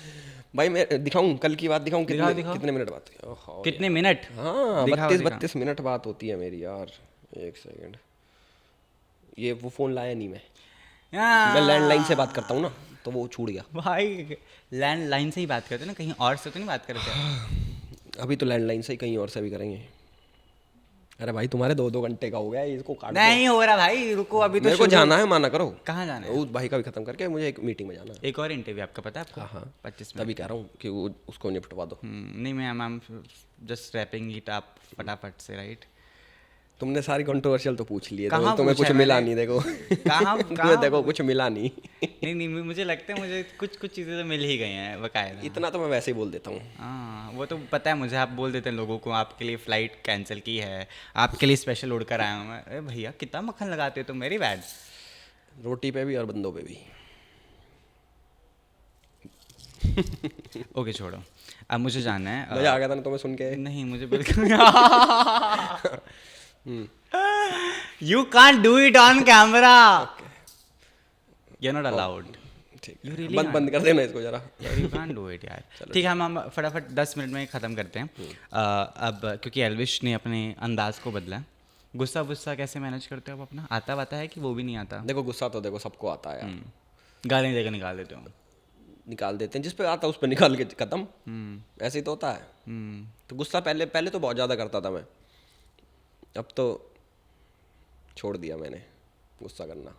भाई मैं दिखाऊं, कल की बात दिखाऊं?
दिखाओ,
कितने
दिखाओ।
कितने मिनट बात हुई? ओहो
कितने मिनट?
हाँ
दिखाओ,
32 मिनट बात होती है मेरी यार। एक सेकंड, ये वो फोन लाया नहीं मैं
हाँ।
लैंडलाइन से बात करता हूँ ना, तो वो छूट गया।
भाई लैंडलाइन से ही बात करते हैं ना, कहीं और से तो नहीं बात करते?
अभी तो लैंडलाइन से ही, कहीं और से भी करेंगे। अरे भाई तुम्हारे 2-2 घंटे का हो गया, इसको काट दो।
नहीं हो रहा भाई, रुको अभी तो
मेरे को
शुरू-
जाना है, माना करो।
कहाँ जाना है?
उस भाई का भी खत्म करके मुझे एक मीटिंग में जाना है।
एक और इंटरव्यू आपका पता है आपको?
हाँ हाँ
25 मिनट।
तभी कह रहा हूँ कि वो उसको निपटवा दो।
नहीं ma'am just wrapping it up फटाफट से, राइट?
तुमने सारी कंट्रोवर्शियल तो पूछ लिए,
कहाँ
तो तुम्हें
पूछा
कुछ
है
मिला
मैंने?
नहीं। देखो
कहाँ
तुम्हें देखो कुछ मिला नहीं।
नहीं मुझे लगता है मुझे कुछ चीज़ें तो मिल ही गई हैं बकायदा।
इतना तो मैं वैसे ही बोल देता हूँ।
हाँ वो तो पता है मुझे, आप बोल देते हैं लोगों को आपके लिए फ़्लाइट कैंसिल की है, आपके लिए स्पेशल उड़ कर आया हूँ मैं। अरे भैया कितना मक्खन लगाते हो तुम, मेरी बैड।
रोटी पे भी और बंदों पे भी।
ओके छोड़ो, अब मुझे जानना है।
मजा आ गया था ना तुम्हें सुन के?
नहीं मुझे बिल्कुल you can't do it on camera, you are not allowed.
ठीक
You
है,
really
बंद बंद कर देना इसको जरा।
यार यू कांट डू इट यार। ठीक है हम फटाफट 10 मिनट में ख़त्म करते हैं। अब क्योंकि एल्विश ने अपने अंदाज को बदला। गुस्सा कैसे मैनेज करते हो आप अपना? आता है कि वो भी नहीं आता?
देखो गुस्सा तो देखो सबको आता है यार।
गाली देकर निकाल देते हो?
निकाल देते हैं, जिस पे आता है उस पे निकाल के खत्म। ऐसे ही तो होता है। तो गुस्सा पहले पहले तो बहुत ज़्यादा करता था मैं, अब तो छोड़ दिया मैंने गुस्सा करना।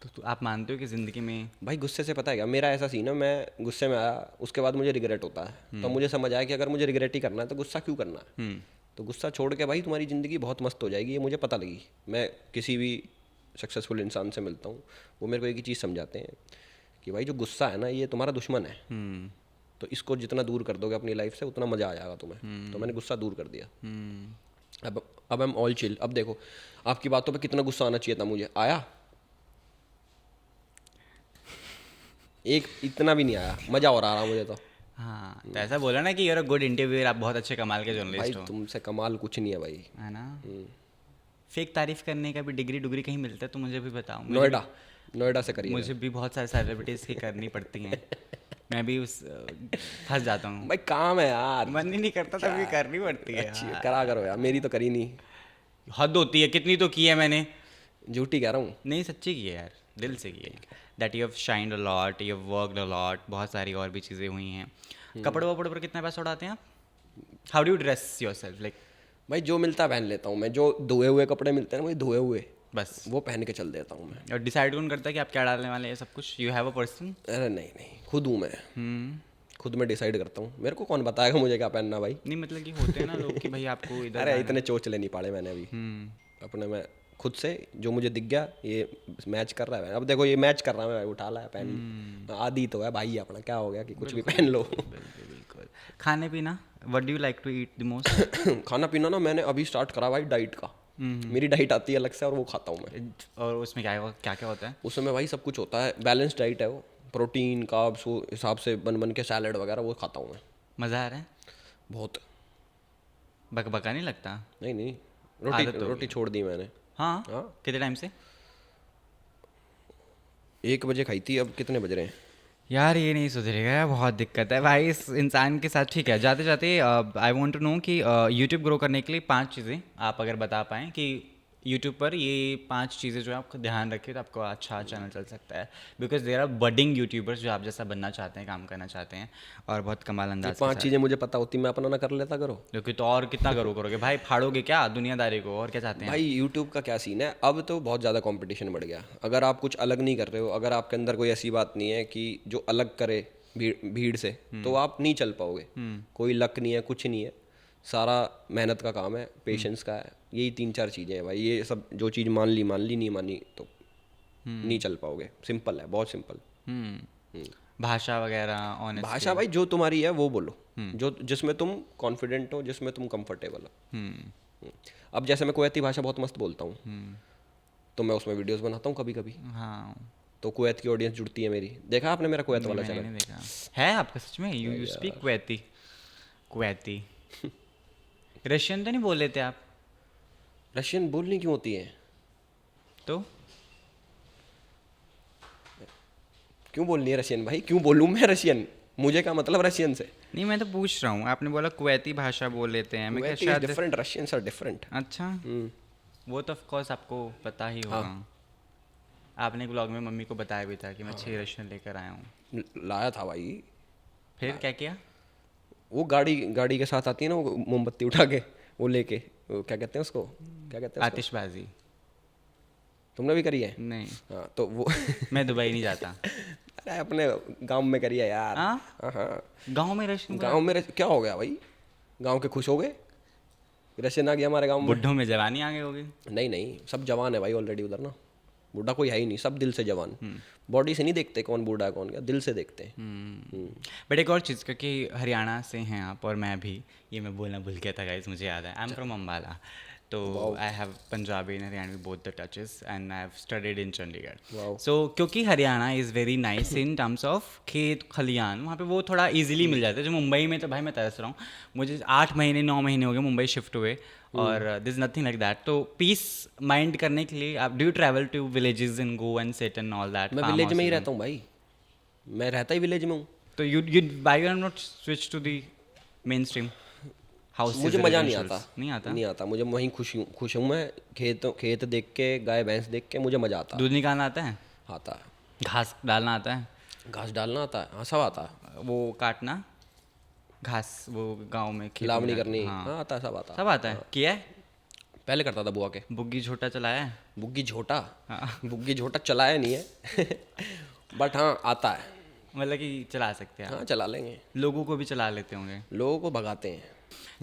तो आप मानते हो कि ज़िंदगी में
भाई गुस्से से पता है क्या मेरा ऐसा सीन है, मैं गुस्से में आया उसके बाद मुझे रिग्रेट होता है, तो मुझे समझ आया कि अगर मुझे रिग्रेट ही करना है तो गुस्सा क्यों करना है। तो गुस्सा छोड़ के भाई तुम्हारी ज़िंदगी बहुत मस्त हो जाएगी, ये मुझे पता लगी। मैं किसी भी सक्सेसफुल इंसान से मिलता हूँ, वो मेरे को एक ही चीज़ समझाते हैं कि भाई जो गुस्सा है ना ये तुम्हारा दुश्मन है, तो इसको जितना दूर कर दोगे अपनी लाइफ से उतना मज़ा आ जाएगा तुम्हें। तो मैंने गुस्सा दूर कर दिया। अब आई एम ऑल चिल। अब देखो आपकी बातों पे कितना गुस्सा आना चाहिए था, मुझे आया एक, इतना भी नहीं आया, मज़ा और आ रहा मुझे तो।
हाँ तो ऐसा बोला ना कि यूर अ गुड इंटरव्यूअर, आप बहुत अच्छे कमाल के
भाई
जर्नलिस्ट हो,
तुमसे कमाल कुछ नहीं है भाई।
है ना? फेक तारीफ करने का भी डिग्री कहीं मिलता है तो मुझे भी बताओ।
नोएडा से करिए।
मुझे भी बहुत सारे सेलिब्रिटीज़ की करनी पड़ती हैं, मैं भी उस फंस जाता हूँ।
भाई काम है यार,
मन ही नहीं करता तभी करनी पड़ती है
अच्छी
यार।
करा करो यार, मेरी तो करी नहीं।
हद होती है, कितनी तो की है मैंने।
झूठी कह रहा हूँ।
नहीं सच्ची की है यार, दिल से की है। That you have shined a lot, you have worked a lot, बहुत सारी और भी चीज़ें हुई हैं। कपड़े वपड़े पर कितना पैसा उड़ाते हैं आप? How do you dress yourself? Like
भाई जो मिलता है पहन लेता हूँ मैं, जो धोए हुए कपड़े मिलते हैं ना वही धोए हुए
बस,
वो पहन के चल देता हूँ मैं।
और डिसाइड कौन करता है कि आप क्या डालने वाले हैं सब कुछ? You have a person?
अरे नहीं खुद हूँ मैं, खुद मैं डिसाइड करता हूँ। मेरे को कौन बताएगा मुझे क्या पहनना भाई?
नहीं मतलब कि होते हैं ना लोग कि भाई आपको इधर
अरे इतने चोचले नहीं पाड़े मैंने अभी अपने में। खुद से जो मुझे दिख गया ये मैच कर रहा है, अब देखो ये मैच कर रहा है, मैं उठा लाया पहन। आदि तो है भाई अपना, क्या हो गया कि कुछ भी पहन लो।
बिल्कुल। खाने पीना, what do you like to eat the most?
खाना पीना ना मैंने अभी स्टार्ट करा भाई डाइट का। मेरी डाइट आती है अलग से और वो खाता हूँ मैं।
और उसमें क्या क्या होता है?
उसमें भाई सब कुछ होता है, बैलेंस डाइट है वो, प्रोटीन कार्ब्स वो हिसाब से बन के सैलड वगैरह वो खाता हूँ मैं।
मज़ा आ रहा है?
बहुत।
बकबका नहीं लगता?
नहीं
आदत हो
रोटी छोड़ दी मैंने।
हाँ
हाँ
कितने टाइम से?
1 बजे खाई थी, अब कितने बज रहे हैं?
यार ये नहीं सुधरेगा यार, बहुत दिक्कत है भाई इस इंसान के साथ। ठीक है, जाते जाते आई वांट टू नो कि यूट्यूब ग्रो करने के लिए 5 चीज़ें आप अगर बता पाएँ कि यूट्यूब पर ये 5 चीज़ें जो है आपको ध्यान रखें तो आपको अच्छा चैनल चल सकता है। Because there are budding YouTubers जो आप जैसा बनना चाहते हैं, काम करना चाहते हैं और बहुत कमाल अंदाज के
5
साथ।
चीज़ें मुझे पता होती, मैं अपना ना कर लेता करो।
क्योंकि तो और कितना ग्रो करोगे भाई, फाड़ोगे क्या दुनियादारी को, और क्या चाहते हैं?
भाई यूट्यूब का क्या सीन है, अब तो बहुत ज़्यादा कंपटीशन बढ़ गया। अगर आप कुछ अलग नहीं कर रहे हो, अगर आपके अंदर कोई ऐसी बात नहीं है कि जो अलग करे भीड़ से, तो आप नहीं चल पाओगे। कोई लक नहीं है, कुछ नहीं है, सारा मेहनत का काम है, पेशेंस का है। यही 3-4 चीज़ें हैं भाई। ये सब जो चीज़ मान ली, नहीं मानी तो नहीं चल पाओगे। सिंपल है, बहुत सिंपल।
भाषा वगैरह, ऑनेस्ट
भाषा भाई जो तुम्हारी है वो बोलो, जो जिसमें तुम कॉन्फिडेंट हो, जिसमें तुम कंफर्टेबल हो। अब जैसे मैं कुवैती भाषा बहुत मस्त बोलता हूँ, तो मैं उसमें वीडियोस बनाता हूँ कभी कभी।
हाँ,
तो कुवैत की ऑडियंस जुड़ती है मेरी। देखा आपने मेरा कुवैत वाला
मैंने
चैनल?
नहीं देखा है आपका सच में? You speak Kuwaiti? Kuwaiti Russian तो नहीं बोल लेते आप?
रशियन बोलनी क्यों होती है?
तो
क्यों बोलनी है रशियन भाई? क्यों बोलूँ मैं रशियन? मुझे क्या मतलब रशियन से?
नहीं, मैं तो पूछ रहा हूँ, आपने बोला कुवैती भाषा बोल लेते हैं, मैं क्या
कुवैती इज
शायद।
Different, Russians are different.
अच्छा, वो तो ऑफ कोर्स आपको पता ही होगा। आपने ब्लॉग में मम्मी को बताया भी था कि मैं 6 रशियन लेकर आया हूँ।
लाया था भाई।
फिर क्या किया?
वो गाड़ी के साथ आती है ना, वो मोमबत्ती उठा के, वो लेके, वो क्या कहते हैं उसको, क्या कहते हैं उसको?
आतिशबाजी।
तुमने भी करी है?
नहीं,
हाँ तो वो
मैं दुबई नहीं जाता।
अरे अपने गांव में करी है यार।
हाँ?
हाँ,
गांव में रशियन
गांव में क्या हो गया भाई? गांव के खुश हो गए, रशियन आ गया हमारे गांव में।
बुढ़ों में जवानी आ गई होगी।
नहीं नहीं, सब जवान है भाई ऑलरेडी उधर ना। बूढ़ा कोई है ही नहीं, सब दिल से जवान। बॉडी से नहीं देखते कौन बूढ़ा है कौन क्या, दिल से देखते हैं।
बट एक और चीज़, क्योंकि हरियाणा से हैं आप और मैं भी, ये मैं बोलना भूल गया था गाइस, मुझे याद है। आई एम फ्रॉम अम्बाला, तो I have Punjabi and Haryanvi both the touches and I have studied in Chandigarh. So क्योंकि Haryana is very nice in terms of खेत खलियान, वहाँ पे वो थोड़ा इजीली मिल जाता है। जो मुंबई में तो भाई मैं तरस रहा हूँ, मुझे 8 महीने 9 महीने हो गए मुंबई शिफ्ट हुए, और दिस नथिंग लाइक दैट। तो पीस माइंड करने के लिए आप do you travel to villages in go and sit and all that?
मैं विलेज में ही रहता हूँ भाई, मैं रहता ही विलेज में हूँ।
तो you by are not switch to the main stream house?
मुझे मज़ा नहीं आता।
नहीं आता।
मुझे वहीं खुश हूँ मैं। खेत देख के, गाय भैंस देख के मुझे मज़ा आता
दूध निकालना आता है?
आता है।
घास डालना आता है?
घास डालना आता है, हाँ सब आता है।
वो काटना घास, वो गांव में खेत में
लावनी
जाके,
करनी,
हाँ
हाँ आता है, सब आता है।
सब आता है। किया है?
पहले करता था बुआ के।
बुग्गी झोटा चलाया है?
बुग्गी झोटा?
हाँ।
बुग्गी झोटा चलाया नहीं है बट हाँ आता है।
मतलब कि चला सकते हैं आप?
हाँ चला लेंगे।
लोगों को भी चला लेते होंगे?
लोगों को भगाते हैं।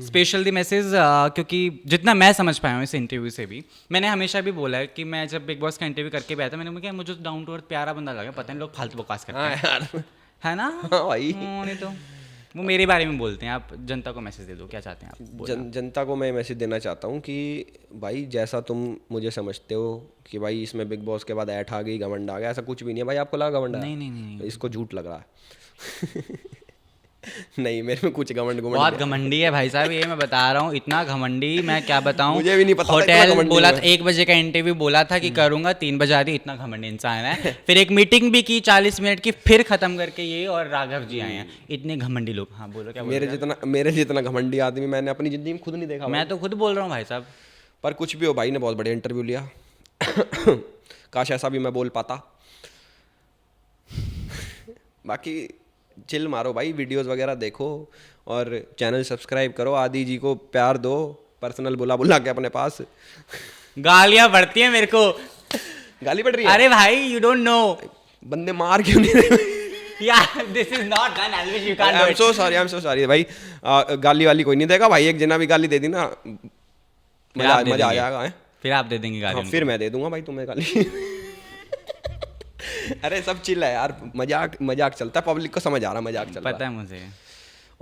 स्पेशल दी मैसेज, क्योंकि जितना मैं समझ पाया हूँ इस इंटरव्यू से भी, मैंने हमेशा भी बोला है कि मैं जब बिग बॉस का इंटरव्यू करके भी आया था, मैंने कहा मुझे डाउन टू अर्थ प्यारा बंदा लगा, पता नहीं लोग फालतू बकवास करते
हाँ
हैं,
यार,
है ना?
हाँ भाई।
नहीं तो वो मेरे बारे में बोलते हैं। आप जनता को मैसेज दे दो, क्या चाहते हैं आप?
जनता को मैं मैसेज देना चाहता हूँ कि भाई जैसा तुम मुझे समझते हो कि भाई इसमें बिग बॉस के बाद ऐठ आ गई, घमंड आ गया, ऐसा कुछ भी नहीं है भाई। आपको लगा घमंड?
नहीं।
इसको झूठ लग रहा है नहीं, मेरे में कुछ घमंड
बहुत घमंडी है भाई साहब, ये मैं बता रहा हूँ, इतना घमंडी मैं क्या बताऊँ।
मुझे भी नहीं पता था इतना
होटल
घमंडी
बोला
मैं।
था 1 बजे का इंटरव्यू बोला था कि करूंगा, 3 बजे आती, इतना घमंडी इंसान है। फिर एक मीटिंग भी की 40 मिनट की, फिर खत्म करके ये और राघव जी आए हैं। इतने घमंडी लोग। हाँ बोलो, क्या बोल रहे हो?
मेरे जितना घमंडी आदमी मैंने अपनी जिंदगी में खुद नहीं देखा।
मैं तो खुद बोल रहा हूँ भाई साहब।
पर कुछ भी हो, भाई ने बहुत बढ़िया इंटरव्यू लिया काश ऐसा भी मैं बोल पाता। बाकी चिल मारो भाई, वीडियोस वगैरह देखो और चैनल सब्सक्राइब करो। आदि जी को प्यार दो, पर्सनल बुला के अपने पास।
गालियां बढ़ती हैं मेरे को।
गाली पड़ रही है?
अरे भाई यू डोंट नो,
बंदे मार क्यों नहीं रहे?
यार this is not done Elvish, you can't do
I
it.
Am so sorry भाई। गाली वाली कोई नहीं देगा भाई, एक जना भी गाली दे दी ना मजा आ जाएगा। है
फिर आप दे देंगे गाली?
हाँ, फिर मैं दे दूंगा भाई तुम्हें गाली अरे सब चिल है यार, मजाक चलता है, पब्लिक को समझ आ रहा मजाक चल रहा है।
पता है मुझे।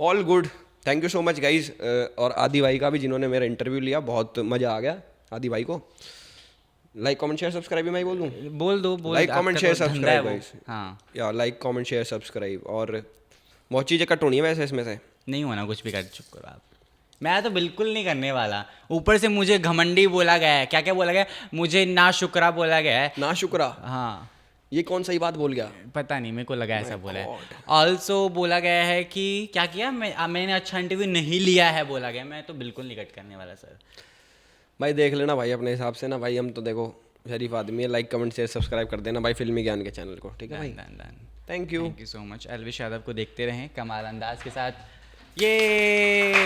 All good, thank you so much guys. और आदि भाई का भी, जिन्होंने मेरा इंटरव्यू लिया, बहुत मज़ा आ गया आदि भाई को। लाइक कमेंट शेयर सब्सक्राइब भी मैं बोल दूँ?
बोल दो।
Like comment share subscribe guys.
हाँ
या लाइक कमेंट शेयर सब्सक्राइब। और बहुत चीज़ें कट होनी है वैसे इसमें से।
नहीं होना कुछ भी, कर चुप करो आप। मैं तो बिल्कुल नहीं करने वाला। ऊपर से मुझे घमंडी बोला गया है, क्या क्या बोला गया है, मुझे ना शुक्रा बोला गया है।
ना शुक्रा?
हाँ
ये कौन सी बात बोल गया?
पता नहीं, मेरे को लगा ऐसा बोला है। ऑल्सो बोला गया है कि क्या किया, मैंने अच्छा इंटरव्यू नहीं लिया है बोला गया। मैं तो बिल्कुल नहीं कट करने वाला सर।
भाई देख लेना भाई अपने हिसाब से ना भाई, हम तो देखो शरीफ आदमी है। लाइक कमेंट शेयर सब्सक्राइब कर देना भाई फिल्मी ज्ञान के चैनल को, ठीक है भाई? Thank you
so much. Elvish Yadav को देखते रहें कमाल अंदाज के साथ। ये